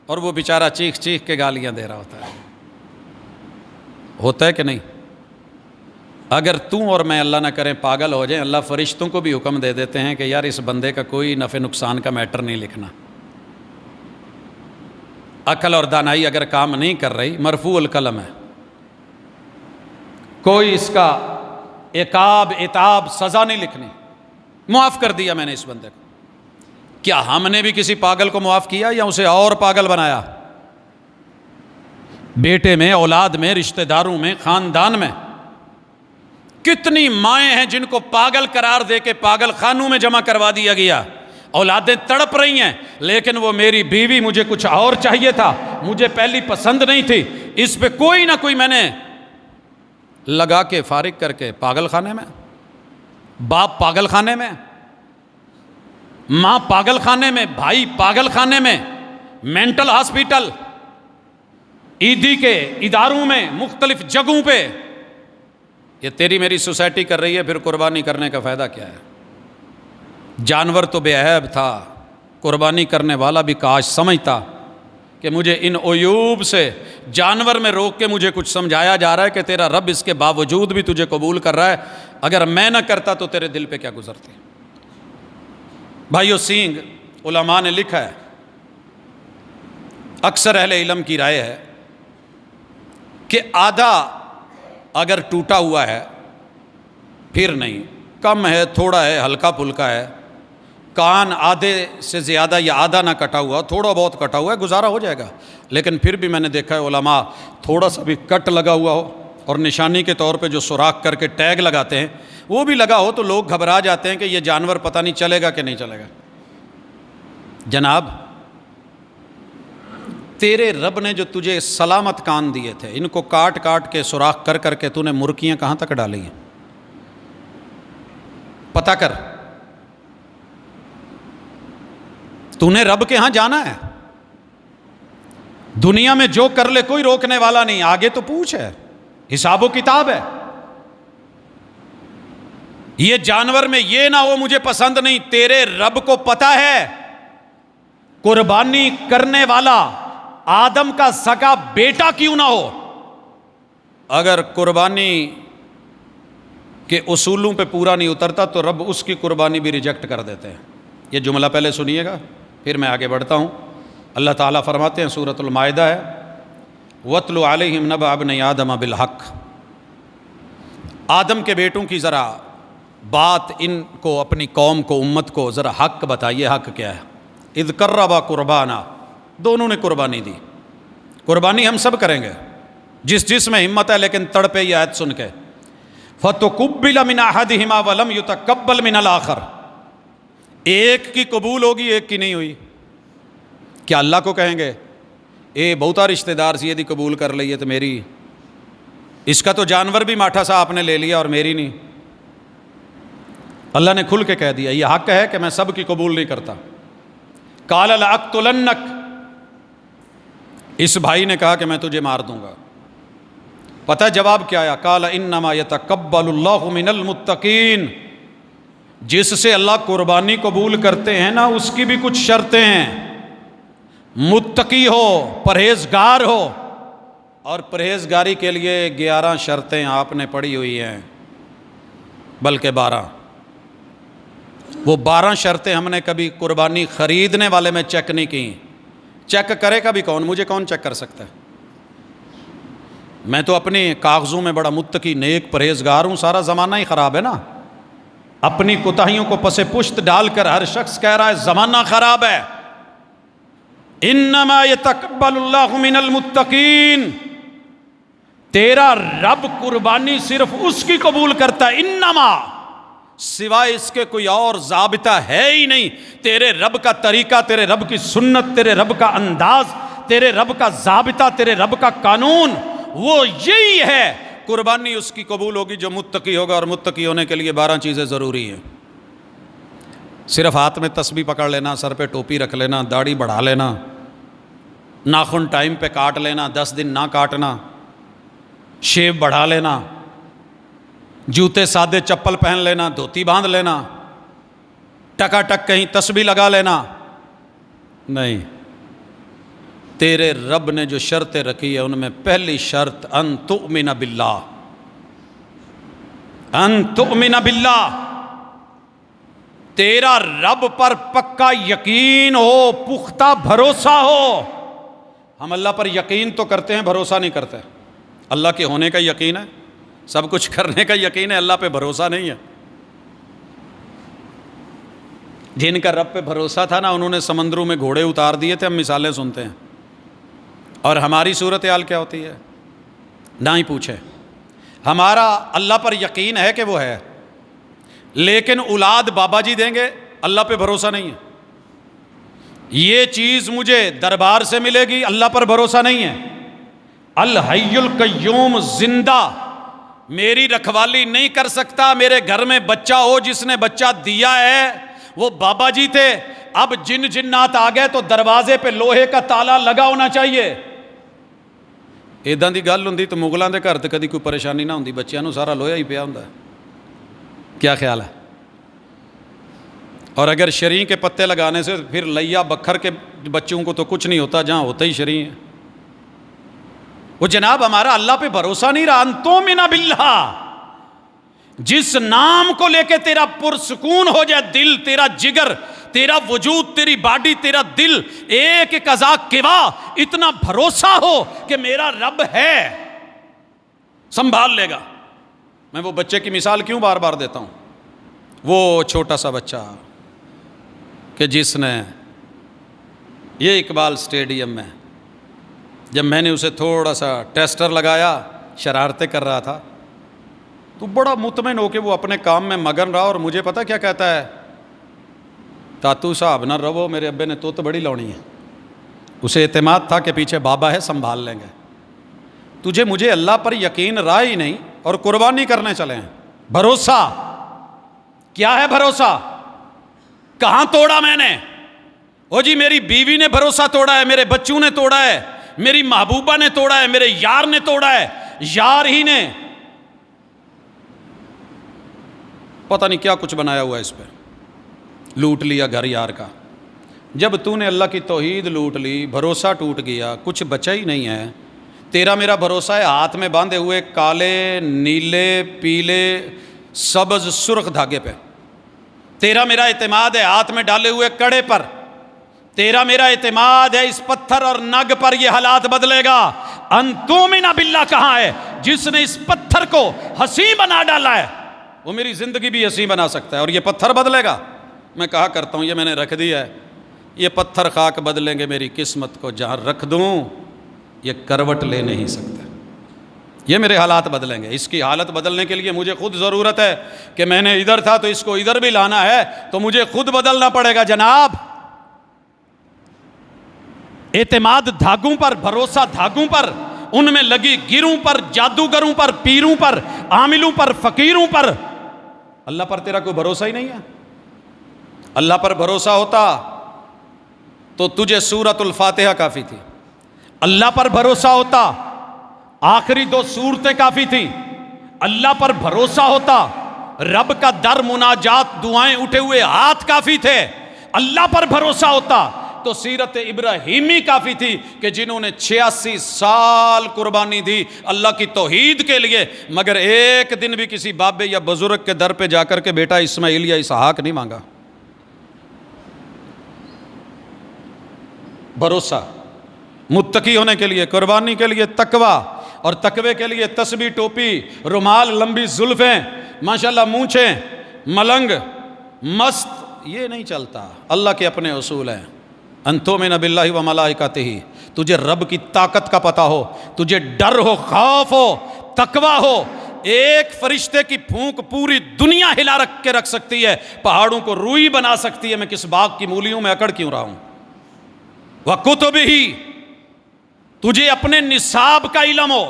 اور وہ بیچارہ چیخ چیخ کے گالیاں دے رہا ہوتا ہے کہ نہیں؟ اگر تو اور میں اللہ نہ کریں پاگل ہو جائیں، اللہ فرشتوں کو بھی حکم دے دیتے ہیں کہ یار اس بندے کا کوئی نفع نقصان کا میٹر نہیں لکھنا. عقل اور دانائی اگر کام نہیں کر رہی، مرفوع القلم ہے، کوئی اس کا عقاب عتاب سزا نہیں لکھنی. معاف کر دیا میں نے اس بندے کو. کیا ہم نے بھی کسی پاگل کو معاف کیا یا اسے اور پاگل بنایا؟ بیٹے میں، اولاد میں، رشتہ داروں میں، خاندان میں کتنی مائیں ہیں جن کو پاگل قرار دے کے پاگل خانوں میں جمع کروا دیا گیا. اولادیں تڑپ رہی ہیں، لیکن وہ میری بیوی، مجھے کچھ اور چاہیے تھا، مجھے پہلی پسند نہیں تھی، اس پہ کوئی نہ کوئی میں نے لگا کے فارغ کر کے پاگل خانے میں. باپ پاگل خانے میں، ماں پاگل خانے میں، بھائی پاگل خانے میں، مینٹل ہاسپیٹل، عیدی کے اداروں میں، مختلف جگہوں پہ. یہ تیری میری سوسائٹی کر رہی ہے، پھر قربانی کرنے کا فائدہ کیا ہے؟ جانور تو بے عیب تھا، قربانی کرنے والا بھی کاش سمجھتا کہ مجھے ان عیوب سے جانور میں روک کے مجھے کچھ سمجھایا جا رہا ہے کہ تیرا رب اس کے باوجود بھی تجھے قبول کر رہا ہے، اگر میں نہ کرتا تو تیرے دل پہ کیا گزرتی. بھائیو، سینگ علماء نے لکھا ہے، اکثر اہل علم کی رائے ہے کہ آدھا اگر ٹوٹا ہوا ہے پھر نہیں، کم ہے، تھوڑا ہے، ہلکا پھلکا ہے، کان آدھے سے زیادہ یا آدھا نہ کٹا ہوا، تھوڑا بہت کٹا ہوا ہے، گزارا ہو جائے گا. لیکن پھر بھی میں نے دیکھا ہے علماء تھوڑا سا بھی کٹ لگا ہوا ہو اور نشانی کے طور پہ جو سوراخ کر کے ٹیگ لگاتے ہیں وہ بھی لگا ہو تو لوگ گھبرا جاتے ہیں کہ یہ جانور پتہ نہیں چلے گا کہ نہیں چلے گا. جناب، تیرے رب نے جو تجھے سلامت کان دیے تھے، ان کو کاٹ کاٹ کے سوراخ کر کر کے تو نے مرکیاں کہاں تک ڈالی ہیں؟ پتہ کر. تو نے رب کے ہاں جانا ہے، دنیا میں جو کر لے کوئی روکنے والا نہیں، آگے تو پوچھ ہے، حساب و کتاب ہے. یہ جانور میں یہ نہ ہو مجھے پسند نہیں، تیرے رب کو پتہ ہے قربانی کرنے والا آدم کا سگا بیٹا کیوں نہ ہو، اگر قربانی کہ اصولوں پہ پورا نہیں اترتا تو رب اس کی قربانی بھی ریجیکٹ کر دیتے ہیں. یہ جملہ پہلے سنیے گا پھر میں آگے بڑھتا ہوں. اللہ تعالیٰ فرماتے ہیں، سورۃ المائدہ ہے، وَاتْلُ عَلَيْهِمْ نَبَأَ ابْنَيْ آدَمَ بِالْحَقِّ. آدم کے بیٹوں کی ذرا بات ان کو، اپنی قوم کو، امت کو ذرا حق بتائیے. حق کیا ہے؟ اذ قربا قربانا، دونوں نے قربانی دی. قربانی ہم سب کریں گے جس میں ہمت ہے، لیکن تڑپے یہ آیت سن کے. فتقبل من احدہما ولم یتقبل من الاخر، ایک کی قبول ہوگی ایک کی نہیں ہوئی. کیا اللہ کو کہیں گے اے بہتا رشتہ دار سی یہ قبول کر لئیے تو میری، اس کا تو جانور بھی ماٹھا سا آپ نے لے لیا اور میری نہیں. اللہ نے کھل کے کہہ دیا یہ حق ہے کہ میں سب کی قبول نہیں کرتا. قال لأقتلنک، اس بھائی نے کہا کہ میں تجھے مار دوں گا. پتہ جواب کیا آیا؟ قال انما یتقبل اللہ من المتقین، جس سے اللہ قربانی قبول کرتے ہیں نا اس کی بھی کچھ شرطیں ہیں. متقی ہو، پرہیزگار ہو، اور پرہیزگاری کے لیے 11 شرطیں آپ نے پڑھی ہوئی ہیں، بلکہ 12. وہ 12 شرطیں ہم نے کبھی قربانی خریدنے والے میں چیک نہیں کی. چیک کرے کبھی کون؟ مجھے کون چیک کر سکتا ہے؟ میں تو اپنے کاغذوں میں بڑا متقی نیک پرہیزگار ہوں. سارا زمانہ ہی خراب ہے نا. اپنی کوتاہیوں کو پس پشت ڈال کر ہر شخص کہہ رہا ہے زمانہ خراب ہے. انما یتقبل اللہ من المتقین، تیرا رب قربانی صرف اس کی قبول کرتا ہے. انما، سوائے اس کے کوئی اور ضابطہ ہے ہی نہیں. تیرے رب کا طریقہ، تیرے رب کی سنت، تیرے رب کا انداز، تیرے رب کا ضابطہ، تیرے رب کا قانون وہ یہی ہے. قربانی اس کی قبول ہوگی جو متقی ہوگا، اور متقی ہونے کے لیے 12 چیزیں ضروری ہیں. صرف ہاتھ میں تسبیح پکڑ لینا، سر پہ ٹوپی رکھ لینا، داڑھی بڑھا لینا، ناخن ٹائم پہ کاٹ لینا، 10 دن نہ کاٹنا، شیو بڑھا لینا، جوتے سادے چپل پہن لینا، دھوتی باندھ لینا، ٹکا ٹک کہیں تسبیح لگا لینا نہیں. تیرے رب نے جو شرطیں رکھی ہے ان میں پہلی شرط ان تؤمن باللہ، ان تؤمن باللہ، تیرا رب پر پکا یقین ہو، پختہ بھروسہ ہو. ہم اللہ پر یقین تو کرتے ہیں، بھروسہ نہیں کرتے. اللہ کے ہونے کا یقین ہے، سب کچھ کرنے کا یقین ہے، اللہ پہ بھروسہ نہیں ہے. جن کا رب پہ بھروسہ تھا نا انہوں نے سمندروں میں گھوڑے اتار دیے تھے. ہم مثالیں سنتے ہیں. اور ہماری صورتحال کیا ہوتی ہے؟ نہ ہی پوچھے. ہمارا اللہ پر یقین ہے کہ وہ ہے، لیکن اولاد بابا جی دیں گے، اللہ پہ بھروسہ نہیں ہے. یہ چیز مجھے دربار سے ملے گی، اللہ پر بھروسہ نہیں ہے. الحی القیوم، زندہ، میری رکھوالی نہیں کر سکتا. میرے گھر میں بچہ ہو، جس نے بچہ دیا ہے وہ بابا جی تھے. اب جن جنات آ گئے تو دروازے پہ لوہے کا تالا لگا ہونا چاہیے. ایداں دی گل ہوندی تو مغلاں دے گھر تے کدی کوئی پریشانی نہ ہوندی، بچیاں نوں سارا لوہا ہی پیا ہوندا ہے. کیا خیال ہے؟ اور اگر شریں کے پتے لگانے سے پھر لیا بکھر کے بچوں کو تو کچھ نہیں ہوتا، جہاں ہوتا ہی شریں ہے. وہ جناب ہمارا اللہ پہ بھروسہ نہیں رہا. انتؤمن باللہ، جس نام کو لے کے تیرا پرسکون ہو جائے دل، تیرا جگر، تیرا وجود، تیری باڈی، تیرا دل ایک ایک اعضاء کوا اتنا بھروسہ ہو کہ میرا رب ہے، سنبھال لے گا. میں وہ بچے کی مثال کیوں بار بار دیتا ہوں؟ وہ چھوٹا سا بچہ کہ جس نے یہ اقبال اسٹیڈیم میں جب میں نے اسے تھوڑا سا ٹیسٹر لگایا، شرارتیں کر رہا تھا، تو بڑا مطمئن ہو کے وہ اپنے کام میں مگن رہا. اور مجھے پتہ کیا کہتا ہے؟ تاتو صاحب نہ رہو، میرے ابے نے تو بڑی لونی ہے. اسے اعتماد تھا کہ پیچھے بابا ہے، سنبھال لیں گے. تجھے مجھے اللہ پر یقین رہا ہی نہیں اور قربانی کرنے چلے ہیں. بھروسہ کیا ہے؟ بھروسہ کہاں توڑا میں نے؟ او جی میری بیوی نے بھروسہ توڑا ہے، میرے بچوں نے توڑا ہے، میری محبوبہ نے توڑا ہے، میرے یار نے توڑا ہے. یار ہی نے پتہ نہیں کیا کچھ بنایا ہوا ہے اس پہ، لوٹ لیا گھر یار کا. جب تو نے اللہ کی توحید لوٹ لی، بھروسہ ٹوٹ گیا، کچھ بچا ہی نہیں ہے. تیرا میرا بھروسہ ہے ہاتھ میں باندھے ہوئے کالے، نیلے، پیلے، سبز سرخ دھاگے پہ. تیرا میرا اعتماد ہے ہاتھ میں ڈالے ہوئے کڑے پر. تیرا میرا اعتماد ہے اس پتھر اور نگ پر یہ حالات بدلے گا. ان تؤمن باللہ کہاں ہے؟ جس نے اس پتھر کو ہنسی بنا ڈالا ہے وہ میری زندگی بھی ہنسی بنا سکتا ہے، اور یہ پتھر بدلے گا. میں کہا کرتا ہوں یہ میں نے رکھ دیا ہے، یہ پتھر خاک بدلیں گے میری قسمت کو، جہاں رکھ دوں یہ کروٹ لے نہیں سکتا. یہ میرے حالات بدلیں گے. اس کی حالت بدلنے کے لیے مجھے خود ضرورت ہے کہ میں نے ادھر تھا تو اس کو ادھر بھی لانا ہے، تو مجھے خود بدلنا پڑے گا جناب. اعتماد دھاگوں پر، بھروسہ دھاگوں پر، ان میں لگی گروں پر، جادوگروں پر، پیروں پر، عاملوں پر، فقیروں پر. اللہ پر تیرا کوئی بھروسہ ہی نہیں ہے. اللہ پر بھروسہ ہوتا تو تجھے سورۃ الفاتحہ کافی تھی. اللہ پر بھروسہ ہوتا آخری 2 سورتیں کافی تھیں. اللہ پر بھروسہ ہوتا رب کا در مناجات دعائیں اٹھے ہوئے ہاتھ کافی تھے. اللہ پر بھروسہ ہوتا تو سیرت ابراہیمی کافی تھی کہ جنہوں نے 86 سال قربانی دی اللہ کی توحید کے لیے، مگر ایک دن بھی کسی بابے یا بزرگ کے در پہ جا کر کے بیٹا اسماعیل یا اسحاق نہیں مانگا. بھروسہ متقی ہونے کے لیے، قربانی کے لیے تقوی، اور تقوی کے لیے تسبیح، ٹوپی، رومال، لمبی زلفیں، ماشاءاللہ مونچھیں، ملنگ، مست، یہ نہیں چلتا. اللہ کے اپنے اصول ہیں. ان تؤمن باللہ و ملائکتہ، تجھے رب کی طاقت کا پتہ ہو، تجھے ڈر ہو، خوف ہو، تقوی ہو. ایک فرشتے کی پھونک پوری دنیا ہلا رکھ سکتی ہے، پہاڑوں کو روئی بنا سکتی ہے. میں کس باغ کی مولیوں میں اکڑ کیوں رہا ہوں. وَكُتُبِهِ، تجھے اپنے نصاب کا علم ہو.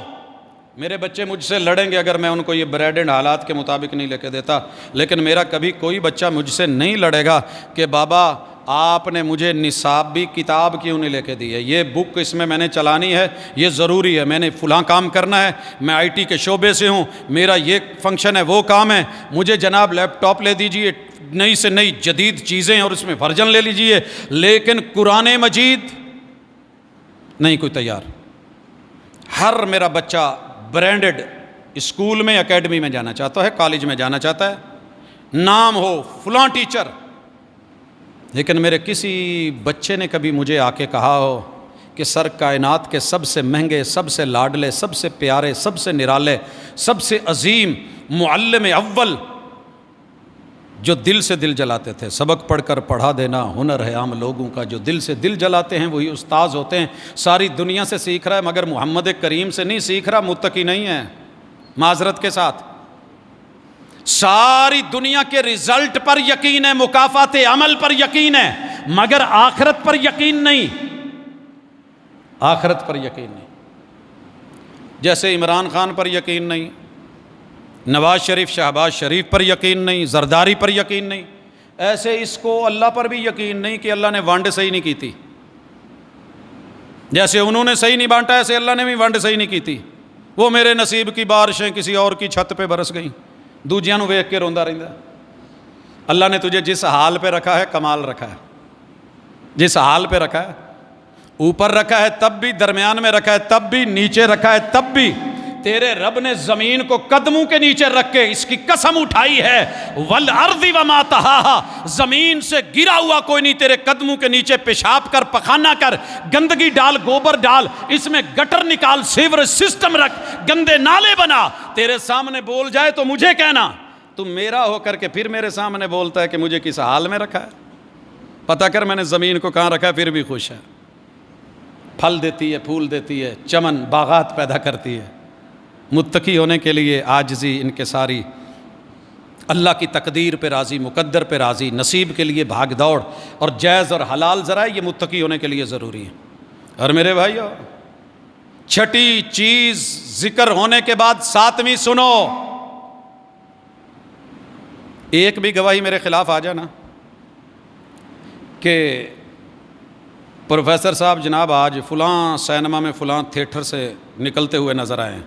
میرے بچے مجھ سے لڑیں گے اگر میں ان کو یہ بریڈنڈ حالات کے مطابق نہیں لے کے دیتا، لیکن میرا کبھی کوئی بچہ مجھ سے نہیں لڑے گا کہ بابا آپ نے مجھے نصابی کتاب کیوں نہیں لے کے دی ہے، یہ بک اس میں نے چلانی ہے، یہ ضروری ہے، میں نے فلاں کام کرنا ہے، میں آئی ٹی کے شعبے سے ہوں، میرا یہ فنکشن ہے، وہ کام ہے، مجھے جناب لیپ ٹاپ لے دیجئے، نئی سے نئی جدید چیزیں اور اس میں ورژن لے لیجئے، لیکن قرآن مجید نہیں کوئی تیار. ہر میرا بچہ برانڈڈ اسکول میں، اکیڈمی میں جانا چاہتا ہے، کالج میں جانا چاہتا ہے، نام ہو فلاں ٹیچر. لیکن میرے کسی بچے نے کبھی مجھے آ کے کہا ہو کہ سر کائنات کے سب سے مہنگے، سب سے لاڈلے، سب سے پیارے، سب سے نرالے، سب سے عظیم معلم اول جو دل سے دل جلاتے تھے، سبق پڑھ کر پڑھا دینا ہنر ہے عام لوگوں کا، جو دل سے دل جلاتے ہیں وہی استاذ ہوتے ہیں. ساری دنیا سے سیکھ رہا ہے مگر محمد کریم سے نہیں سیکھ رہا، متقی نہیں ہے. معذرت کے ساتھ ساری دنیا کے رزلٹ پر یقین ہے، مکافات عمل پر یقین ہے، مگر آخرت پر یقین نہیں. آخرت پر یقین نہیں. جیسے عمران خان پر یقین نہیں، نواز شریف، شہباز شریف پر یقین نہیں، زرداری پر یقین نہیں، ایسے اس کو اللہ پر بھی یقین نہیں کہ اللہ نے وانڈ صحیح نہیں کی تھی. جیسے انہوں نے صحیح نہیں بانٹا ایسے اللہ نے بھی وانڈ صحیح نہیں کی تھی. وہ میرے نصیب کی بارشیں کسی اور کی چھت پہ برس گئیں، دوجیاں نو ویکھ کے روندا رہندا. اللہ نے تجھے جس حال پہ رکھا ہے کمال رکھا ہے، جس حال پہ رکھا ہے، اوپر رکھا ہے تب بھی، درمیان میں رکھا ہے تب بھی، نیچے رکھا ہے تب بھی. تیرے رب نے زمین کو قدموں کے نیچے رکھ کے اس کی قسم اٹھائی ہے، والارض وما طحاها، زمین سے گرا ہوا کوئی نہیں تیرے قدموں کے نیچے. پیشاب کر، پخانہ کر، گندگی ڈال، گوبر ڈال، اس میں گٹر نکال، سیور سسٹم رکھ، گندے نالے بنا، تیرے سامنے بول جائے تو مجھے کہنا. تم میرا ہو کر کے پھر میرے سامنے بولتا ہے کہ مجھے کس حال میں رکھا ہے. پتہ کر میں نے زمین کو کہاں رکھا ہے پھر بھی خوش ہے. پھل دیتی ہے، پھول دیتی ہے، چمن باغات پیدا کرتی ہے. متقی ہونے کے لیے عاجزی، انکساری، اللہ کی تقدیر پہ راضی، مقدر پہ راضی، نصیب کے لیے بھاگ دوڑ، اور جائز اور حلال ذرائع، یہ متقی ہونے کے لیے ضروری ہے. اور میرے بھائیو، چھٹی چیز ذکر ہونے کے بعد 7ویں سنو. ایک بھی گواہی میرے خلاف آ جانا کہ پروفیسر صاحب جناب آج فلاں سینما میں فلاں تھیٹر سے نکلتے ہوئے نظر آئے ہیں،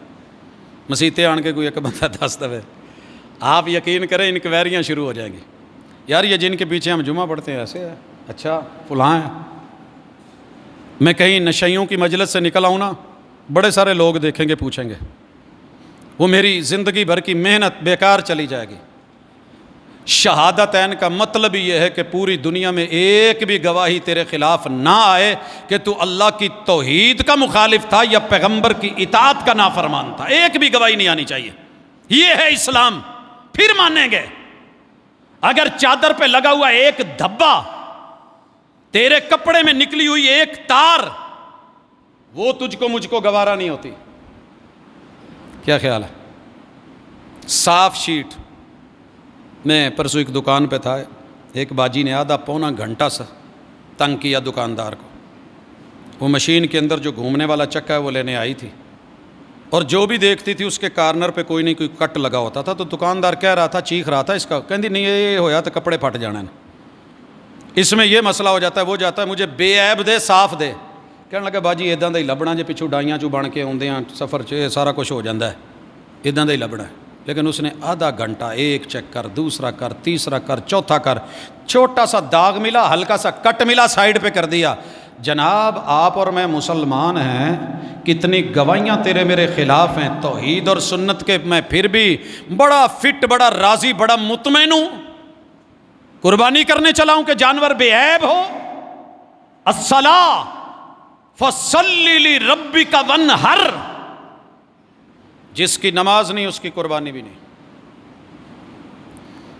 مسیطے آن کے کوئی ایک بندہ دس دے، آپ یقین کریں انکوائریاں شروع ہو جائیں گی. یار یہ جن کے پیچھے ہم جمعہ پڑھتے ہیں ایسے ہے، اچھا فلاں ہے. میں کہیں نشیوں کی مجلس سے نکل آؤں نا، بڑے سارے لوگ دیکھیں گے، پوچھیں گے وہ میری زندگی بھر کی محنت بیکار چلی جائے گی۔ شہادتین کا مطلب ہی یہ ہے کہ پوری دنیا میں ایک بھی گواہی تیرے خلاف نہ آئے کہ تو اللہ کی توحید کا مخالف تھا یا پیغمبر کی اطاعت کا نافرمان تھا، ایک بھی گواہی نہیں آنی چاہیے۔ یہ ہے اسلام، پھر مانیں گے۔ اگر چادر پہ لگا ہوا ایک دھبا، تیرے کپڑے میں نکلی ہوئی ایک تار، وہ تجھ کو مجھ کو گوارا نہیں ہوتی۔ کیا خیال ہے؟ صاف شیٹ۔ میں پرسوں ایک دکان پہ تھا، ایک باجی نے آدھا پونا گھنٹہ سا تنگ کیا دکاندار کو۔ وہ مشین کے اندر جو گھومنے والا چکا ہے وہ لینے آئی تھی، اور جو بھی دیکھتی تھی اس کے کارنر پہ کوئی نہیں کوئی کٹ لگا ہوتا تھا، تو دکاندار کہہ رہا تھا، چیخ رہا تھا اس کا، کہندی نہیں یہ ہویا تو کپڑے پھٹ جانا ہے، اس میں یہ مسئلہ ہو جاتا ہے وہ جاتا ہے، مجھے بے عیب دے، صاف دے۔ کہنے لگا باجی اداں دا ہی لبنا جے، پچھو ڈائیاں چو بن کے آدھے ہیں سفر چ سارا کچھ ہو جاتا ہے، اداں دا ہی لبنا ہے۔ لیکن اس نے آدھا گھنٹہ ایک چیک کر، دوسرا کر، تیسرا کر، چوتھا کر، چھوٹا سا داغ ملا، ہلکا سا کٹ ملا، سائیڈ پہ کر دیا۔ جناب آپ اور میں مسلمان ہیں، کتنی گواہیاں تیرے میرے خلاف ہیں توحید اور سنت کے، میں پھر بھی بڑا فٹ، بڑا راضی، بڑا مطمئن ہوں، قربانی کرنے چلا ہوں کہ جانور بے عیب ہو۔ الصلاۃ فصلی لربک وانحر، جس کی نماز نہیں اس کی قربانی بھی نہیں،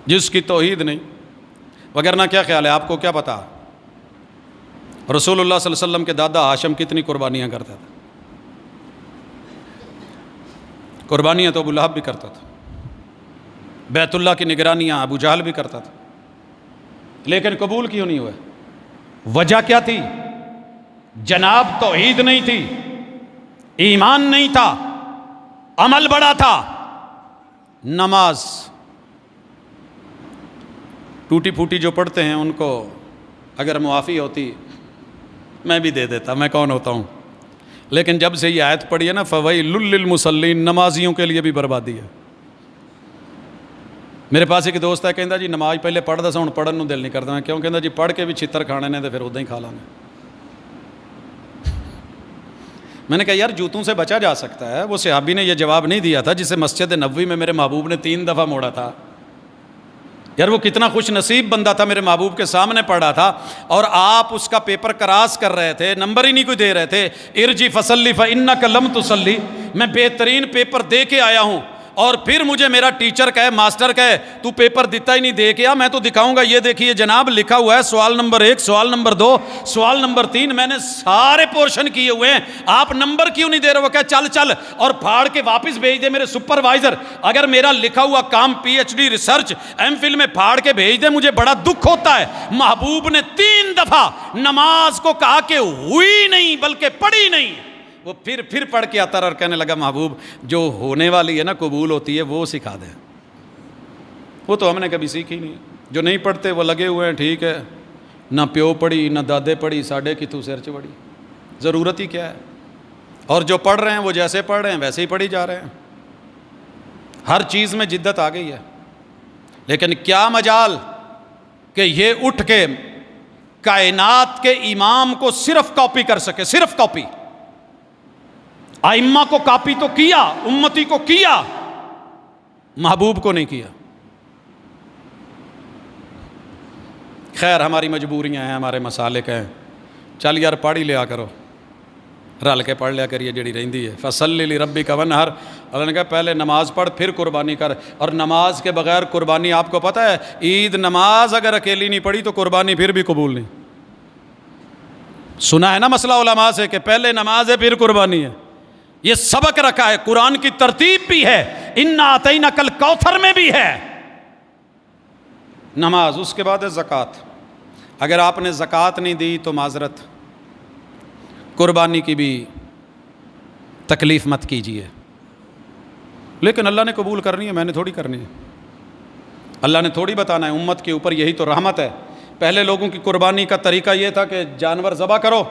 جس کی توحید نہیں۔ وگرنہ کیا خیال ہے، آپ کو کیا پتا رسول اللہ صلی اللہ علیہ وسلم کے دادا ہاشم کتنی قربانیاں کرتا تھا؟ قربانیاں تو ابو لہب بھی کرتا تھا، بیت اللہ کی نگرانیاں ابو جہل بھی کرتا تھا، لیکن قبول کیوں نہیں ہوئے؟ وجہ کیا تھی؟ جناب توحید نہیں تھی، ایمان نہیں تھا، عمل بڑا تھا۔ نماز ٹوٹی پھوٹی جو پڑھتے ہیں ان کو اگر معافی ہوتی میں بھی دے دیتا، میں کون ہوتا ہوں، لیکن جب سے یہ آیت پڑھی ہے نا فویل للمصلین، نمازیوں کے لیے بھی بربادی ہے۔ میرے پاس ایک دوست ہے، کہندا جی نماز پہلے پڑھدا سا، ہن پڑھن نوں دل نہیں کردا۔ میں کیوں؟ کہندا جی پڑھ کے بھی چھتر کھانے نے تے پھر ادا ہی کھا لاں گے۔ میں نے کہا یار جوتوں سے بچا جا سکتا ہے۔ وہ صحابی نے یہ جواب نہیں دیا تھا جسے مسجد نبوی میں میرے محبوب نے 3 دفعہ موڑا تھا۔ یار وہ کتنا خوش نصیب بندہ تھا، میرے محبوب کے سامنے پڑھا تھا اور آپ اس کا پیپر کراس کر رہے تھے، نمبر ہی نہیں کوئی دے رہے تھے۔ ارجی فصلی فانک لم تصلی، میں بہترین پیپر دے کے آیا ہوں، اور پھر مجھے میرا ٹیچر کہے، ماسٹر کہے تو پیپر دیتا ہی نہیں، دے کے آ، میں تو دکھاؤں گا، یہ دیکھیے جناب لکھا ہوا ہے سوال نمبر 1، سوال نمبر 2، سوال نمبر 3، میں نے سارے پورشن کیے ہوئے ہیں، آپ نمبر کیوں نہیں دے رہے؟ وہ کہے چل چل، اور پھاڑ کے واپس بھیج دے میرے سپروائزر۔ اگر میرا لکھا ہوا کام PhD research MPhil میں پھاڑ کے بھیج دے، مجھے بڑا دکھ ہوتا ہے۔ محبوب نے 3 دفعہ نماز کو کہا کہ ہوئی نہیں بلکہ پڑھی نہیں۔ وہ پھر پڑھ کے آتا اور کہنے لگا محبوب جو ہونے والی ہے نا قبول ہوتی ہے وہ سکھا دیں۔ وہ تو ہم نے کبھی سیکھی نہیں، جو نہیں پڑھتے وہ لگے ہوئے ہیں، ٹھیک ہے، نہ پیو پڑھی نہ دادے پڑھی، ساڑھے کی تو سر چڑھی، ضرورت ہی کیا ہے؟ اور جو پڑھ رہے ہیں وہ جیسے پڑھ رہے ہیں ویسے ہی پڑھی جا رہے ہیں، ہر چیز میں جدت آ گئی ہے۔ لیکن کیا مجال کہ یہ اٹھ کے کائنات کے امام کو صرف کاپی کر سکے، صرف کاپی۔ ائمہ کو کاپی تو کیا، امتی کو کیا، محبوب کو نہیں کیا۔ خیر ہماری مجبوریاں ہیں، ہمارے مسالک ہیں، چل یار پڑھ ہی لیا کرو، رل کے پڑھ لیا کریے جڑی رہندی ہے۔ فصلی لربک وانحر، اللہ نے کہا پہلے نماز پڑھ پھر قربانی کر، اور نماز کے بغیر قربانی، آپ کو پتہ ہے عید نماز اگر اکیلی نہیں پڑھی تو قربانی پھر بھی قبول نہیں۔ سنا ہے نا مسئلہ علماء سے کہ پہلے نماز ہے پھر قربانی ہے، یہ سبق رکھا ہے، قرآن کی ترتیب بھی ہے، انا اعطیناک الکوثر میں بھی ہے۔ نماز، اس کے بعد ہے زکوٰۃ۔ اگر آپ نے زکوٰۃ نہیں دی تو معذرت، قربانی کی بھی تکلیف مت کیجیے، لیکن اللہ نے قبول کرنی ہے، میں نے تھوڑی کرنی ہے، اللہ نے تھوڑی بتانا ہے امت کے اوپر، یہی تو رحمت ہے۔ پہلے لوگوں کی قربانی کا طریقہ یہ تھا کہ جانور ذبح کرو،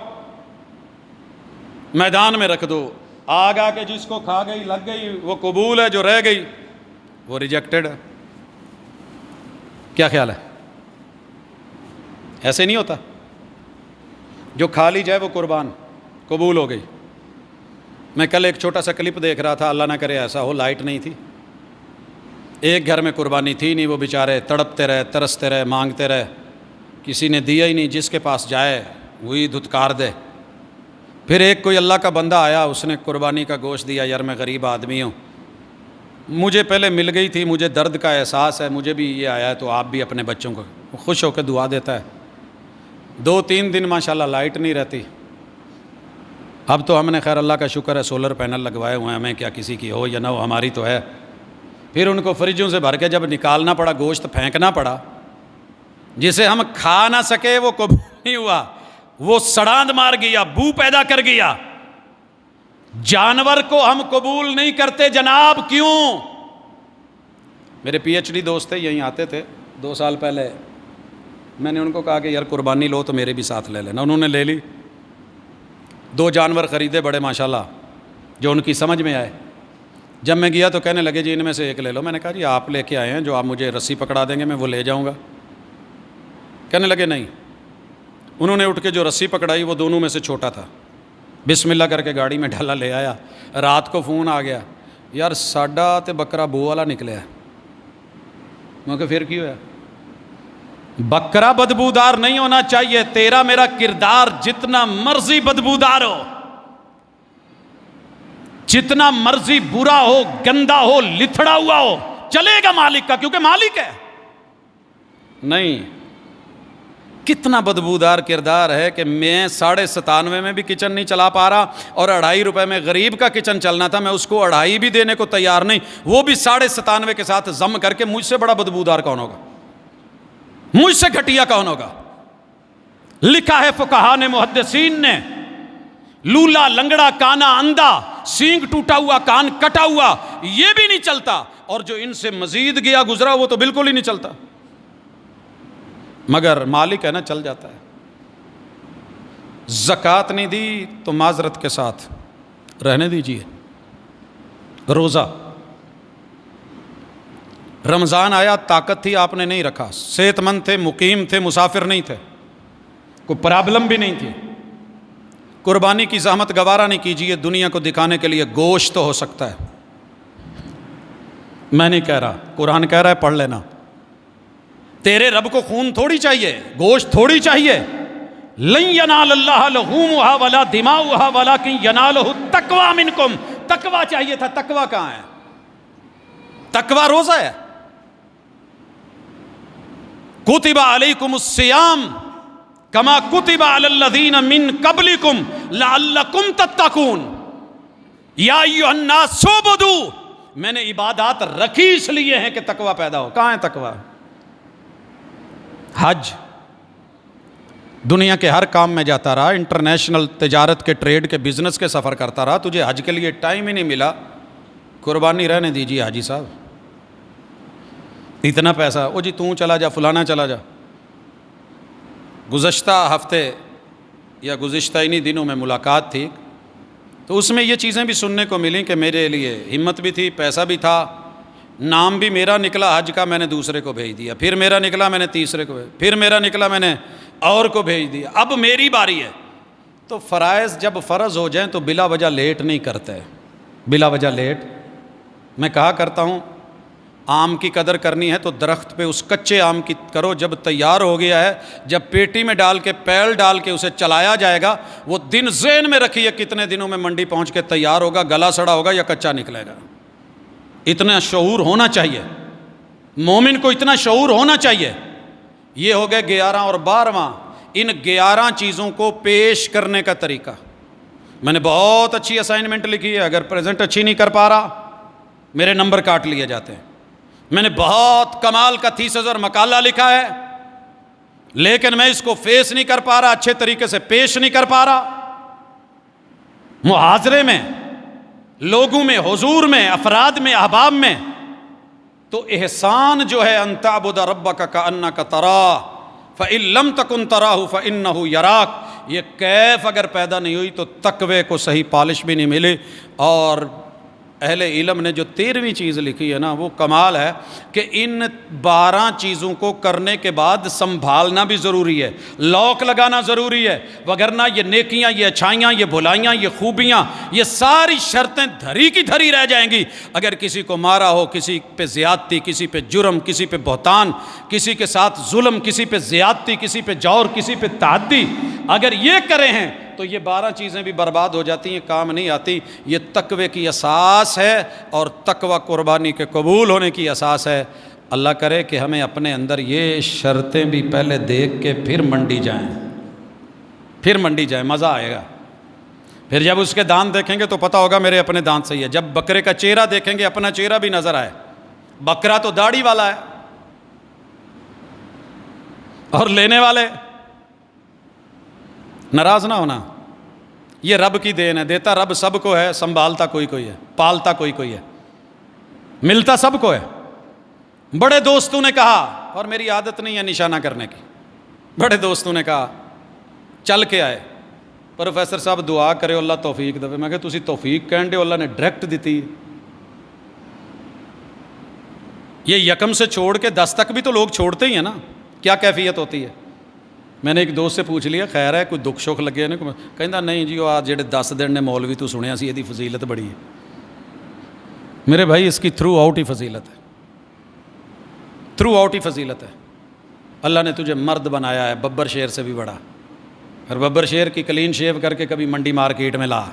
میدان میں رکھ دو، آگ آ کے جس کو کھا گئی لگ گئی وہ قبول ہے، جو رہ گئی وہ ریجیکٹڈ ہے۔ کیا خیال ہے؟ ایسے نہیں ہوتا، جو کھا لی جائے وہ قربان، قبول ہو گئی۔ میں کل ایک چھوٹا سا کلپ دیکھ رہا تھا، اللہ نہ کرے ایسا ہو، لائٹ نہیں تھی، ایک گھر میں قربانی تھی نہیں، وہ بیچارے تڑپتے رہے، ترستے رہے، مانگتے رہے، کسی نے دیا ہی نہیں، جس کے پاس جائے وہی دھتکار دے۔ پھر ایک کوئی اللہ کا بندہ آیا، اس نے قربانی کا گوشت دیا، یار میں غریب آدمی ہوں، مجھے پہلے مل گئی تھی، مجھے درد کا احساس ہے، مجھے بھی یہ آیا ہے، تو آپ بھی اپنے بچوں کو، خوش ہو کے دعا دیتا ہے۔ 2-3 دن ماشاءاللہ لائٹ نہیں رہتی۔ اب تو ہم نے خیر اللہ کا شکر ہے سولر پینل لگوائے ہوئے ہیں، ہمیں کیا کسی کی ہو یا نہ ہو، ہماری تو ہے۔ پھر ان کو فریجوں سے بھر کے جب نکالنا پڑا، گوشت پھینکنا پڑا، جسے ہم کھا نہ سکے وہ قبول نہیں ہوا، وہ سڑاند مار گیا، بو پیدا کر گیا۔ جانور کو ہم قبول نہیں کرتے جناب، کیوں؟ میرے پی ایچ ڈی دوست تھے، یہیں آتے تھے 2 سال پہلے، میں نے ان کو کہا کہ یار قربانی لو تو میرے بھی ساتھ لے لینا، انہوں نے لے لی، 2 جانور خریدے بڑے ماشاءاللہ جو ان کی سمجھ میں آئے۔ جب میں گیا تو کہنے لگے جی ان میں سے ایک لے لو، میں نے کہا جی آپ لے کے آئے ہیں، جو آپ مجھے رسی پکڑا دیں گے میں وہ لے جاؤں گا۔ کہنے لگے نہیں، انہوں نے اٹھ کے جو رسی پکڑائی وہ دونوں میں سے چھوٹا تھا، بسم اللہ کر کے گاڑی میں ڈالا، لے آیا۔ رات کو فون آ گیا، یار ساڈا تے بکرا بو والا نکلیا۔ میں کہ پھر کی ہوا؟ بکرا بدبودار نہیں ہونا چاہیے، تیرا میرا کردار جتنا مرضی بدبودار ہو، جتنا مرضی برا ہو، گندا ہو، لتھڑا ہوا ہو، چلے گا مالک کا، کیونکہ مالک ہے۔ نہیں، کتنا بدبودار کردار ہے کہ میں 97.5 میں بھی کچن نہیں چلا پا رہا، اور 2.5 روپے میں غریب کا کچن چلنا تھا، میں اس کو 2.5 بھی دینے کو تیار نہیں، وہ بھی 97.5 کے ساتھ ضم کر کے۔ مجھ سے بڑا بدبودار کون ہوگا؟ مجھ سے گھٹیا کون ہوگا؟ لکھا ہے فقہا نے، محدثین نے، لولا، لنگڑا، کانا، اندھا، سینگ ٹوٹا ہوا، کان کٹا ہوا، یہ بھی نہیں چلتا، اور جو ان سے مزید گیا گزرا وہ تو بالکل ہی نہیں چلتا، مگر مالک ہے نا، چل جاتا ہے۔ زکوٰۃ نہیں دی تو معذرت کے ساتھ رہنے دیجیے۔ روزہ، رمضان آیا، طاقت تھی آپ نے نہیں رکھا، صحت مند تھے، مقیم تھے، مسافر نہیں تھے، کوئی پرابلم بھی نہیں تھی، قربانی کی زحمت گوارا نہیں کیجیے، دنیا کو دکھانے کے لیے گوشت تو ہو سکتا ہے۔ میں نہیں کہہ رہا، قرآن کہہ رہا ہے، پڑھ لینا۔ تیرے رب کو خون تھوڑی چاہیے، گوشت تھوڑی چاہیے۔ لن ینال اللہ لحومها ولا دماؤها ولکن ینالہ التقوی منکم، تقوی چاہیے تھا، تقوی کہاں ہے؟ تقوی روزہ ہے۔ کتب علیکم الصیام کما کتب علی الذین من قبلکم لعلکم تتقون، یا ایھا الناس اعبدوا، میں نے عبادات رکھی اس لیے ہیں کہ تقوی پیدا ہو۔ کہاں ہے تقوی؟ حج، دنیا کے ہر کام میں جاتا رہا، انٹرنیشنل تجارت کے، ٹریڈ کے، بزنس کے سفر کرتا رہا، تجھے حج کے لیے ٹائم ہی نہیں ملا۔ قربانی رہنے دیجیے حاجی صاحب، اتنا پیسہ، او جی توں چلا جا، فلانا چلا جا۔ گزشتہ ہفتے یا گزشتہ انہی دنوں میں ملاقات تھی، تو اس میں یہ چیزیں بھی سننے کو ملیں کہ میرے لیے ہمت بھی تھی، پیسہ بھی تھا، نام بھی میرا نکلا حج کا، میں نے دوسرے کو بھیج دیا، پھر میرا نکلا میں نے تیسرے کو بھیج، پھر میرا نکلا میں نے اور کو بھیج دیا، اب میری باری ہے۔ تو فرائض جب فرض ہو جائیں تو بلا وجہ لیٹ نہیں کرتے، بلا وجہ لیٹ۔ میں کہا کرتا ہوں آم کی قدر کرنی ہے تو درخت پہ اس کچے آم کی کرو، جب تیار ہو گیا ہے، جب پیٹی میں ڈال کے، پیل ڈال کے اسے چلایا جائے گا، وہ دن ذہن میں رکھیے کتنے دنوں میں منڈی پہنچ کے تیار ہوگا، گلا سڑا ہوگا یا کچا نکلے گا۔ اتنا شعور ہونا چاہیے، مومن کو اتنا شعور ہونا چاہیے۔ یہ ہو گئے 11 اور 12واں، ان 11 چیزوں کو پیش کرنے کا طریقہ۔ میں نے بہت اچھی اسائنمنٹ لکھی ہے، اگر پریزنٹ اچھی نہیں کر پا رہا میرے نمبر کاٹ لیے جاتے ہیں۔ میں نے بہت کمال کا تھیسس اور مقالہ لکھا ہے، لیکن میں اس کو فیس نہیں کر پا رہا، اچھے طریقے سے پیش نہیں کر پا رہا، محاضرے میں، لوگوں میں، حضور میں، افراد میں، احباب میں۔ تو احسان جو ہے ان تعبد ربک کأنک تراہ فإن لم تکن تراہ فإنہ یراک، یہ کیف اگر پیدا نہیں ہوئی تو تقوی کو صحیح پالش بھی نہیں ملی، اور اہل علم نے جو 13ویں چیز لکھی ہے نا، وہ کمال ہے کہ ان 12 چیزوں کو کرنے کے بعد سنبھالنا بھی ضروری ہے، لوک لگانا ضروری ہے، وگرنہ یہ نیکیاں، یہ اچھائیاں، یہ بھلائیاں، یہ خوبیاں، یہ ساری شرطیں دھری کی دھری رہ جائیں گی اگر کسی کو مارا ہو، کسی پہ زیادتی، کسی پہ جرم، کسی پہ بہتان، کسی کے ساتھ ظلم، کسی پہ زیادتی، کسی پہ جور، کسی پہ تعدی، اگر یہ کرے ہیں تو یہ 12 چیزیں بھی برباد ہو جاتی ہیں، کام نہیں آتی۔ یہ تقوی کی اساس ہے اور تقوی قربانی کے قبول ہونے کی اساس ہے۔ اللہ کرے کہ ہمیں اپنے اندر یہ شرطیں بھی پہلے دیکھ کے پھر منڈی جائیں، مزہ آئے گا۔ پھر جب اس کے دانت دیکھیں گے تو پتہ ہوگا میرے اپنے دانت صحیح ہے۔ جب بکرے کا چہرہ دیکھیں گے اپنا چہرہ بھی نظر آئے، بکرا تو داڑھی والا ہے اور لینے والے ناراض نہ ہونا، یہ رب کی دین ہے، دیتا رب سب کو ہے، سنبھالتا کوئی ہے، پالتا کوئی ہے، ملتا سب کو ہے۔ بڑے دوستوں نے کہا، اور میری عادت نہیں ہے نشانہ کرنے کی، بڑے دوستوں نے کہا چل کے آئے، پروفیسر صاحب دعا کرے اللہ توفیق دے۔ میں کہ تسی توفیق کہن دے، اللہ نے ڈائریکٹ دیتی۔ یہ یکم سے چھوڑ کے 10 تک بھی تو لوگ چھوڑتے ہی ہیں نا، کیا کیفیت ہوتی ہے؟ میں نے ایک دوست سے پوچھ لیا، خیر ہے کوئی دکھ شوق لگے نا؟ کہندا نہیں جی، وہ جڑے 10 دن نے مولوی تو سنیا سی، یہ فضیلت بڑی ہے۔ میرے بھائی اس کی تھرو آؤٹ ہی فضیلت ہے، تھرو آؤٹ ہی فضیلت ہے۔ اللہ نے تجھے مرد بنایا ہے، ببر شیر سے بھی بڑا، اور ببر شیر کی کلین شیو کر کے کبھی منڈی مارکیٹ میں لا،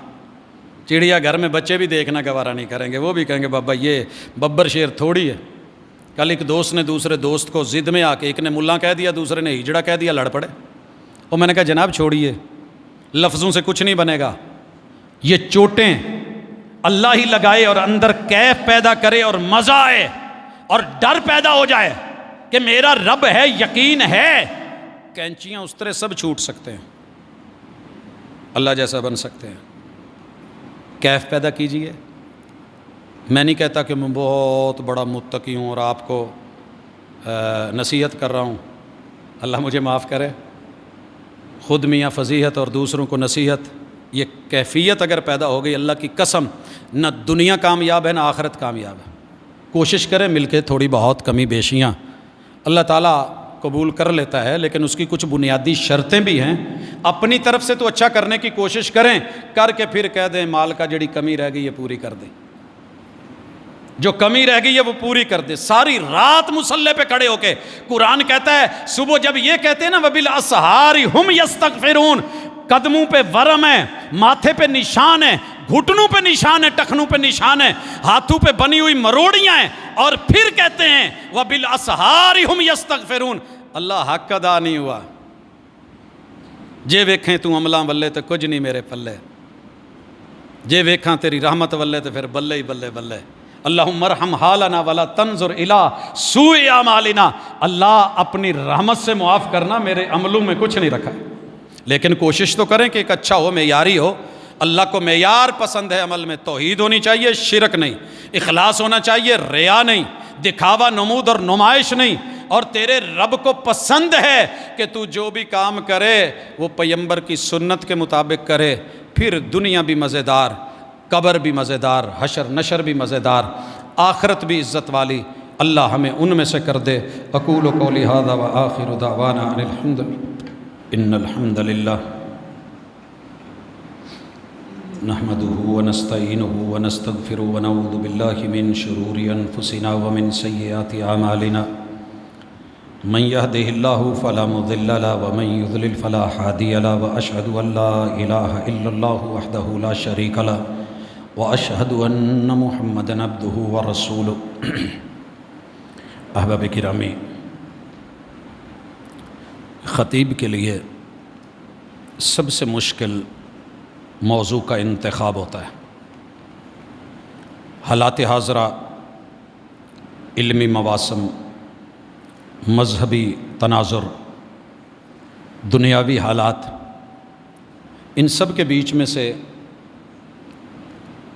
چڑیا گھر میں بچے بھی دیکھنا گوارہ نہیں کریں گے، وہ بھی کہیں گے بابا یہ ببر شیر تھوڑی ہے۔ کل ایک دوست نے دوسرے دوست کو ضد میں آ کے، ایک نے ملا کہہ دیا، دوسرے نے ہجڑا کہہ دیا، لڑ پڑے۔ اور میں نے کہا جناب چھوڑیے، لفظوں سے کچھ نہیں بنے گا، یہ چوٹیں اللہ ہی لگائے اور اندر کیف پیدا کرے اور مزہ آئے اور ڈر پیدا ہو جائے کہ میرا رب ہے، یقین ہے، کینچیاں اس طرح سب چھوٹ سکتے ہیں، اللہ جیسا بن سکتے ہیں۔ کیف پیدا کیجئے۔ میں نہیں کہتا کہ میں بہت بڑا متقی ہوں اور آپ کو نصیحت کر رہا ہوں، اللہ مجھے معاف کرے، خود میاں فضیحت اور دوسروں کو نصیحت، یہ کیفیت اگر پیدا ہو گئی، اللہ کی قسم نہ دنیا کامیاب ہے نہ آخرت کامیاب ہے۔ کوشش کریں مل کے، تھوڑی بہت کمی بیشیاں اللہ تعالیٰ قبول کر لیتا ہے، لیکن اس کی کچھ بنیادی شرطیں بھی ہیں۔ اپنی طرف سے تو اچھا کرنے کی کوشش کریں، کر کے پھر کہہ دیں مال کا جڑی کمی رہ گئی یہ پوری کر دیں، جو کمی رہ گئی ہے وہ پوری کر دے۔ ساری رات مصلے پہ کھڑے ہو کے قرآن کہتا ہے، صبح جب یہ کہتے ہیں نا وَبِالْأَسْحَارِ هُمْ يَسْتَغْفِرُونَ، قدموں پہ ورم ہے، ماتھے پہ نشان ہے، گھٹنوں پہ نشان ہے، ٹخنوں پہ نشان ہے، ہاتھوں پہ بنی ہوئی مروڑیاں ہیں، اور پھر کہتے ہیں وَبِالْأَسْحَارِ هُمْ يَسْتَغْفِرُونَ۔ اللہ حق ادا نہیں ہوا، جے ویکھیں تو عملاں ولے تو کچھ نہیں میرے پلے، جے ویکھاں تیری رحمت ولے تو پھر بلے ہی بلے بلے۔ اللہم ارحم حالنا ولا تنظر الی سوء اعمالنا، اللہ اپنی رحمت سے معاف کرنا، میرے عملوں میں کچھ نہیں رکھا، لیکن کوشش تو کریں کہ ایک اچھا ہو، معیاری ہو۔ اللہ کو معیار پسند ہے عمل میں، توحید ہونی چاہیے، شرک نہیں، اخلاص ہونا چاہیے، ریا نہیں، دکھاوا، نمود اور نمائش نہیں، اور تیرے رب کو پسند ہے کہ تو جو بھی کام کرے وہ پیغمبر کی سنت کے مطابق کرے، پھر دنیا بھی مزیدار، قبر بھی مزیدار، حشر نشر بھی مزیدار، آخرت بھی عزت والی۔ اللہ ہمیں ان میں سے کر دے۔ اقول قولی ھذا وآخر دعوانا ان الحمد ان الحمد للہ نحمده ونستعینه ونستغفره ونعوذ باللہ من شرور انفسنا ومن سیئات اعمالنا، من يهده الله فلا مضل له ومن يضلل فلا هادي له، واشهد ان لا اله الا الله وحده لا شريك له واشهد ان محمدا عبده ورسوله۔ احباب گرامی، خطیب کے لیے سب سے مشکل موضوع کا انتخاب ہوتا ہے۔ حالات حاضرہ، علمی مواسم، مذہبی تناظر، دنیاوی حالات، ان سب کے بیچ میں سے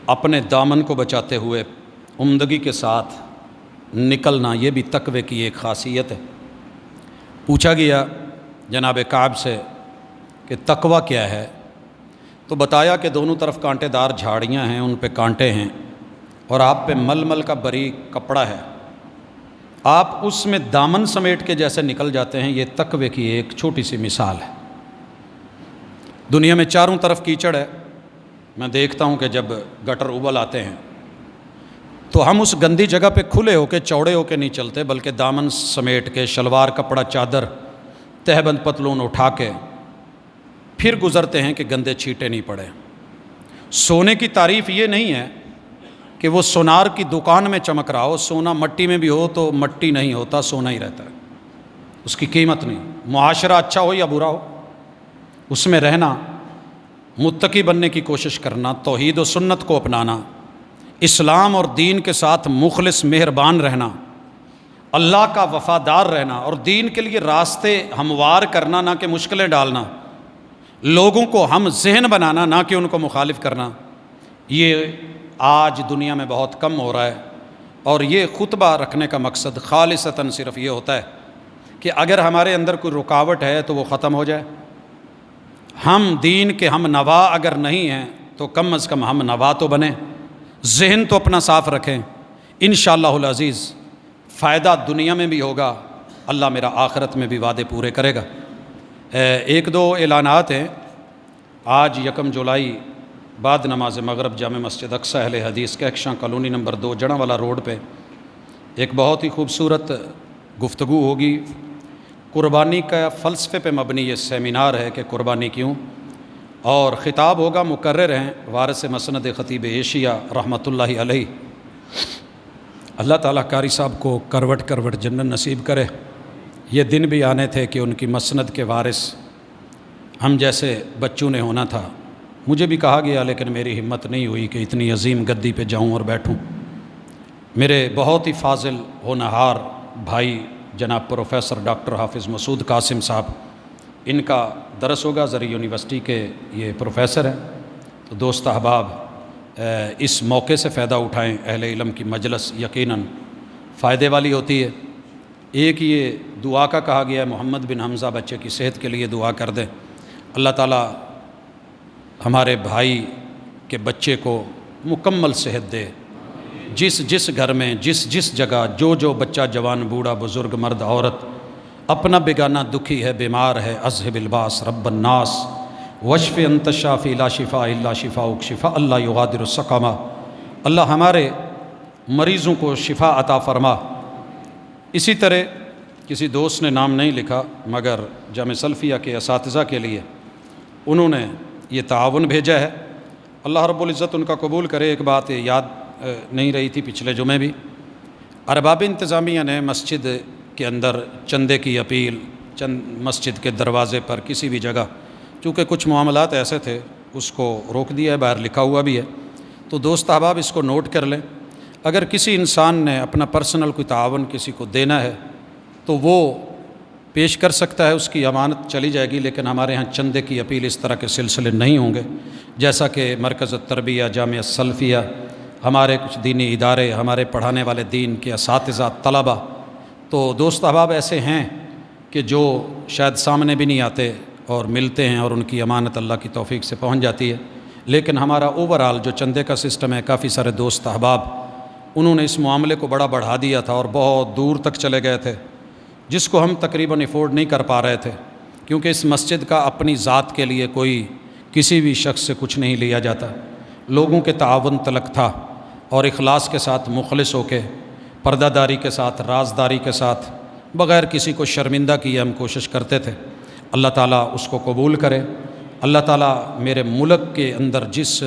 اپنے دامن کو بچاتے ہوئے عمدگی کے ساتھ نکلنا، یہ بھی تقوی کی ایک خاصیت ہے۔ پوچھا گیا جناب کعب سے کہ تقوی کیا ہے، تو بتایا کہ دونوں طرف کانٹے دار جھاڑیاں ہیں، ان پہ کانٹے ہیں، اور آپ پہ ململ کا باریک کپڑا ہے، آپ اس میں دامن سمیٹ کے جیسے نکل جاتے ہیں، یہ تقوی کی ایک چھوٹی سی مثال ہے۔ دنیا میں چاروں طرف کیچڑ ہے، میں دیکھتا ہوں کہ جب گٹر ابل آتے ہیں تو ہم اس گندی جگہ پہ کھلے ہو کے چوڑے ہو کے نہیں چلتے، بلکہ دامن سمیٹ کے، شلوار کپڑا چادر تہبند پتلون اٹھا کے پھر گزرتے ہیں کہ گندے چھینٹے نہیں پڑے۔ سونے کی تعریف یہ نہیں ہے کہ وہ سونار کی دکان میں چمک رہا ہو، سونا مٹی میں بھی ہو تو مٹی نہیں ہوتا، سونا ہی رہتا ہے، اس کی قیمت نہیں۔ معاشرہ اچھا ہو یا برا ہو، اس میں رہنا، متقی بننے کی کوشش کرنا، توحید و سنت کو اپنانا، اسلام اور دین کے ساتھ مخلص مہربان رہنا، اللہ کا وفادار رہنا، اور دین کے لیے راستے ہموار کرنا، نہ کہ مشکلیں ڈالنا، لوگوں کو ہم ذہن بنانا، نہ کہ ان کو مخالف کرنا، یہ آج دنیا میں بہت کم ہو رہا ہے۔ اور یہ خطبہ رکھنے کا مقصد خالصتاً صرف یہ ہوتا ہے کہ اگر ہمارے اندر کوئی رکاوٹ ہے تو وہ ختم ہو جائے۔ ہم دین کے ہم نوا اگر نہیں ہیں تو کم از کم ہم نوا تو بنیں، ذہن تو اپنا صاف رکھیں، انشاءاللہ العزیز فائدہ دنیا میں بھی ہوگا، اللہ میرا آخرت میں بھی وعدے پورے کرے گا۔ ایک دو اعلانات ہیں۔ آج 1 جولائی بعد نماز مغرب جامع مسجد اقصی اہل حدیث کہکشاں کالونی نمبر 2 جڑاں والا روڈ پہ ایک بہت ہی خوبصورت گفتگو ہوگی۔ قربانی کا فلسفے پہ مبنی یہ سیمینار ہے کہ قربانی کیوں، اور خطاب ہوگا، مقرر ہیں وارث مسند خطیب ایشیا رحمۃ اللہ علیہ۔ اللہ تعالیٰ قاری صاحب کو کروٹ کروٹ جنت نصیب کرے۔ یہ دن بھی آنے تھے کہ ان کی مسند کے وارث ہم جیسے بچوں نے ہونا تھا۔ مجھے بھی کہا گیا لیکن میری ہمت نہیں ہوئی کہ اتنی عظیم گدی پہ جاؤں اور بیٹھوں۔ میرے بہت ہی فاضل ہونہار بھائی جناب پروفیسر ڈاکٹر حافظ مسعود قاسم صاحب، ان کا درس ہوگا، زرعی یونیورسٹی کے یہ پروفیسر ہیں۔ تو دوست احباب اس موقع سے فائدہ اٹھائیں، اہل علم کی مجلس یقیناً فائدے والی ہوتی ہے۔ ایک یہ دعا کا کہا گیا ہے، محمد بن حمزہ بچے کی صحت کے لیے دعا کر دیں، اللہ تعالیٰ ہمارے بھائی کے بچے کو مکمل صحت دے۔ جس گھر میں جس جگہ جو بچہ جوان بوڑھا بزرگ مرد عورت اپنا بیگانہ دکھی ہے، بیمار ہے، اذہب الباس رب الناس وشف انت الشافی لا شفاء الا شفاؤک شفاء اللہ یغادر السقما، اللہ ہمارے مریضوں کو شفا عطا فرما۔ اسی طرح کسی دوست نے نام نہیں لکھا مگر جامع سلفیہ کے اساتذہ کے لیے انہوں نے یہ تعاون بھیجا ہے، اللہ رب العزت ان کا قبول کرے۔ ایک بات یاد نہیں رہی تھی پچھلے جمعے بھی، ارباب انتظامیہ نے مسجد کے اندر چندے کی اپیل، مسجد کے دروازے پر کسی بھی جگہ، چونکہ کچھ معاملات ایسے تھے اس کو روک دیا ہے، باہر لکھا ہوا بھی ہے، تو دوست احباب اس کو نوٹ کر لیں۔ اگر کسی انسان نے اپنا پرسنل کوئی تعاون کسی کو دینا ہے تو وہ پیش کر سکتا ہے، اس کی امانت چلی جائے گی، لیکن ہمارے ہاں چندے کی اپیل اس طرح کے سلسلے نہیں ہوں گے، جیسا کہ مرکز التربیہ جامعہ سلفیہ، ہمارے کچھ دینی ادارے، ہمارے پڑھانے والے دین کے اساتذہ طلبہ، تو دوست احباب ایسے ہیں کہ جو شاید سامنے بھی نہیں آتے اور ملتے ہیں اور ان کی امانت اللہ کی توفیق سے پہنچ جاتی ہے، لیکن ہمارا اوورآل جو چندے کا سسٹم ہے، کافی سارے دوست احباب انہوں نے اس معاملے کو بڑا بڑھا دیا تھا اور بہت دور تک چلے گئے تھے، جس کو ہم تقریباً افورڈ نہیں کر پا رہے تھے، کیونکہ اس مسجد کا اپنی ذات کے لیے کوئی کسی بھی شخص سے کچھ نہیں لیا جاتا، لوگوں کے تعاون تلک تھا، اور اخلاص کے ساتھ مخلص ہو کے، پردہ داری کے ساتھ، رازداری کے ساتھ، بغیر کسی کو شرمندہ کیے ہم کوشش کرتے تھے۔ اللہ تعالیٰ اس کو قبول کرے۔ اللہ تعالیٰ میرے ملک کے اندر جس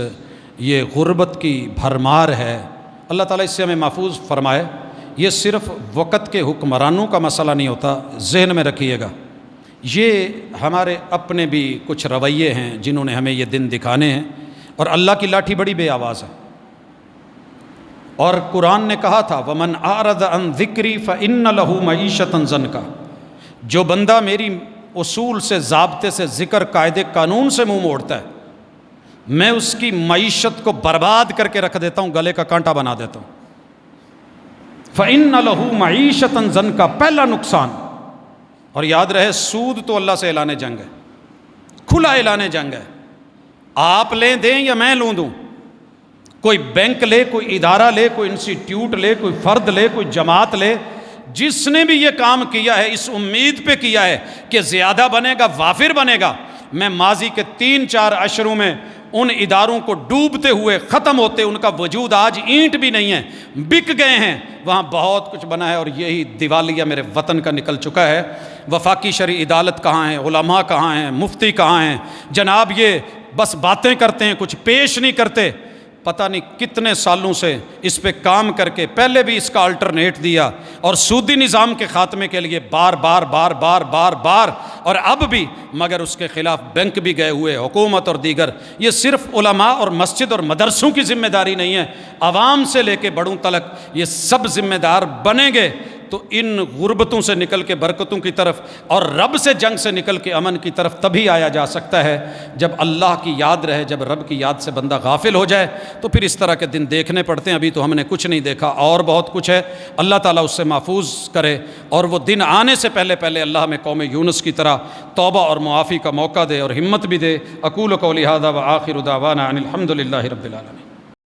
یہ غربت کی بھرمار ہے، اللہ تعالیٰ اس سے ہمیں محفوظ فرمائے۔ یہ صرف وقت کے حکمرانوں کا مسئلہ نہیں ہوتا، ذہن میں رکھیے گا، یہ ہمارے اپنے بھی کچھ رویے ہیں جنہوں نے ہمیں یہ دن دکھانے ہیں، اور اللہ کی لاٹھی بڑی بے آواز ہے۔ اور قرآن نے کہا تھا وَمَنْ أَعْرَضَ عَنْ ذِكْرِي فَإِنَّ لَهُ مَعِيشَةً ضَنْكَ، جو بندہ میری اصول سے، ضابطے سے، ذکر، قاعدے، قانون سے منہ موڑتا ہے، میں اس کی معیشت کو برباد کر کے رکھ دیتا ہوں، گلے کا کانٹا بنا دیتا ہوں۔ فَإِنَّ لَهُ مَعِيشَةً ضَنْكَ، پہلا نقصان۔ اور یاد رہے سود تو اللہ سے اعلان جنگ ہے، کھلا اعلان جنگ ہے، آپ لیں دیں یا میں لوں دوں، کوئی بینک لے، کوئی ادارہ لے، کوئی انسٹیٹیوٹ لے، کوئی فرد لے، کوئی جماعت لے، جس نے بھی یہ کام کیا ہے اس امید پہ کیا ہے کہ زیادہ بنے گا، وافر بنے گا. میں ماضی کے 3-4 عشروں میں ان اداروں کو ڈوبتے ہوئے ختم ہوتے، ان کا وجود آج اینٹ بھی نہیں ہے، بک گئے ہیں. وہاں بہت کچھ بنا ہے اور یہی دیوالیہ میرے وطن کا نکل چکا ہے. وفاقی شرعی عدالت کہاں ہیں، علماء کہاں ہیں، مفتی کہاں ہیں؟ جناب یہ بس باتیں کرتے ہیں، کچھ پیش نہیں کرتے. پتہ نہیں کتنے سالوں سے اس پہ کام کر کے پہلے بھی اس کا الٹرنیٹ دیا اور سودی نظام کے خاتمے کے لیے بار بار اور اب بھی، مگر اس کے خلاف بینک بھی گئے ہوئے، حکومت اور دیگر. یہ صرف علماء اور مسجد اور مدرسوں کی ذمہ داری نہیں ہے، عوام سے لے کے بڑوں تلک یہ سب ذمہ دار بنیں گے تو ان غربتوں سے نکل کے برکتوں کی طرف اور رب سے جنگ سے نکل کے امن کی طرف تبھی آیا جا سکتا ہے جب اللہ کی یاد رہے، جب رب کی یاد سے بندہ غافل ہو جائے تو پھر اس طرح کے دن دیکھنے پڑتے ہیں. ابھی تو ہم نے کچھ نہیں دیکھا اور بہت کچھ ہے. اللہ تعالیٰ اس سے محفوظ کرے اور وہ دن آنے سے پہلے اللہ ہمیں قوم یونس کی طرح توبہ اور معافی کا موقع دے اور ہمت بھی دے. اقول قولی ھذا وآخر دعوانا ان الحمد للہ رب العالمین.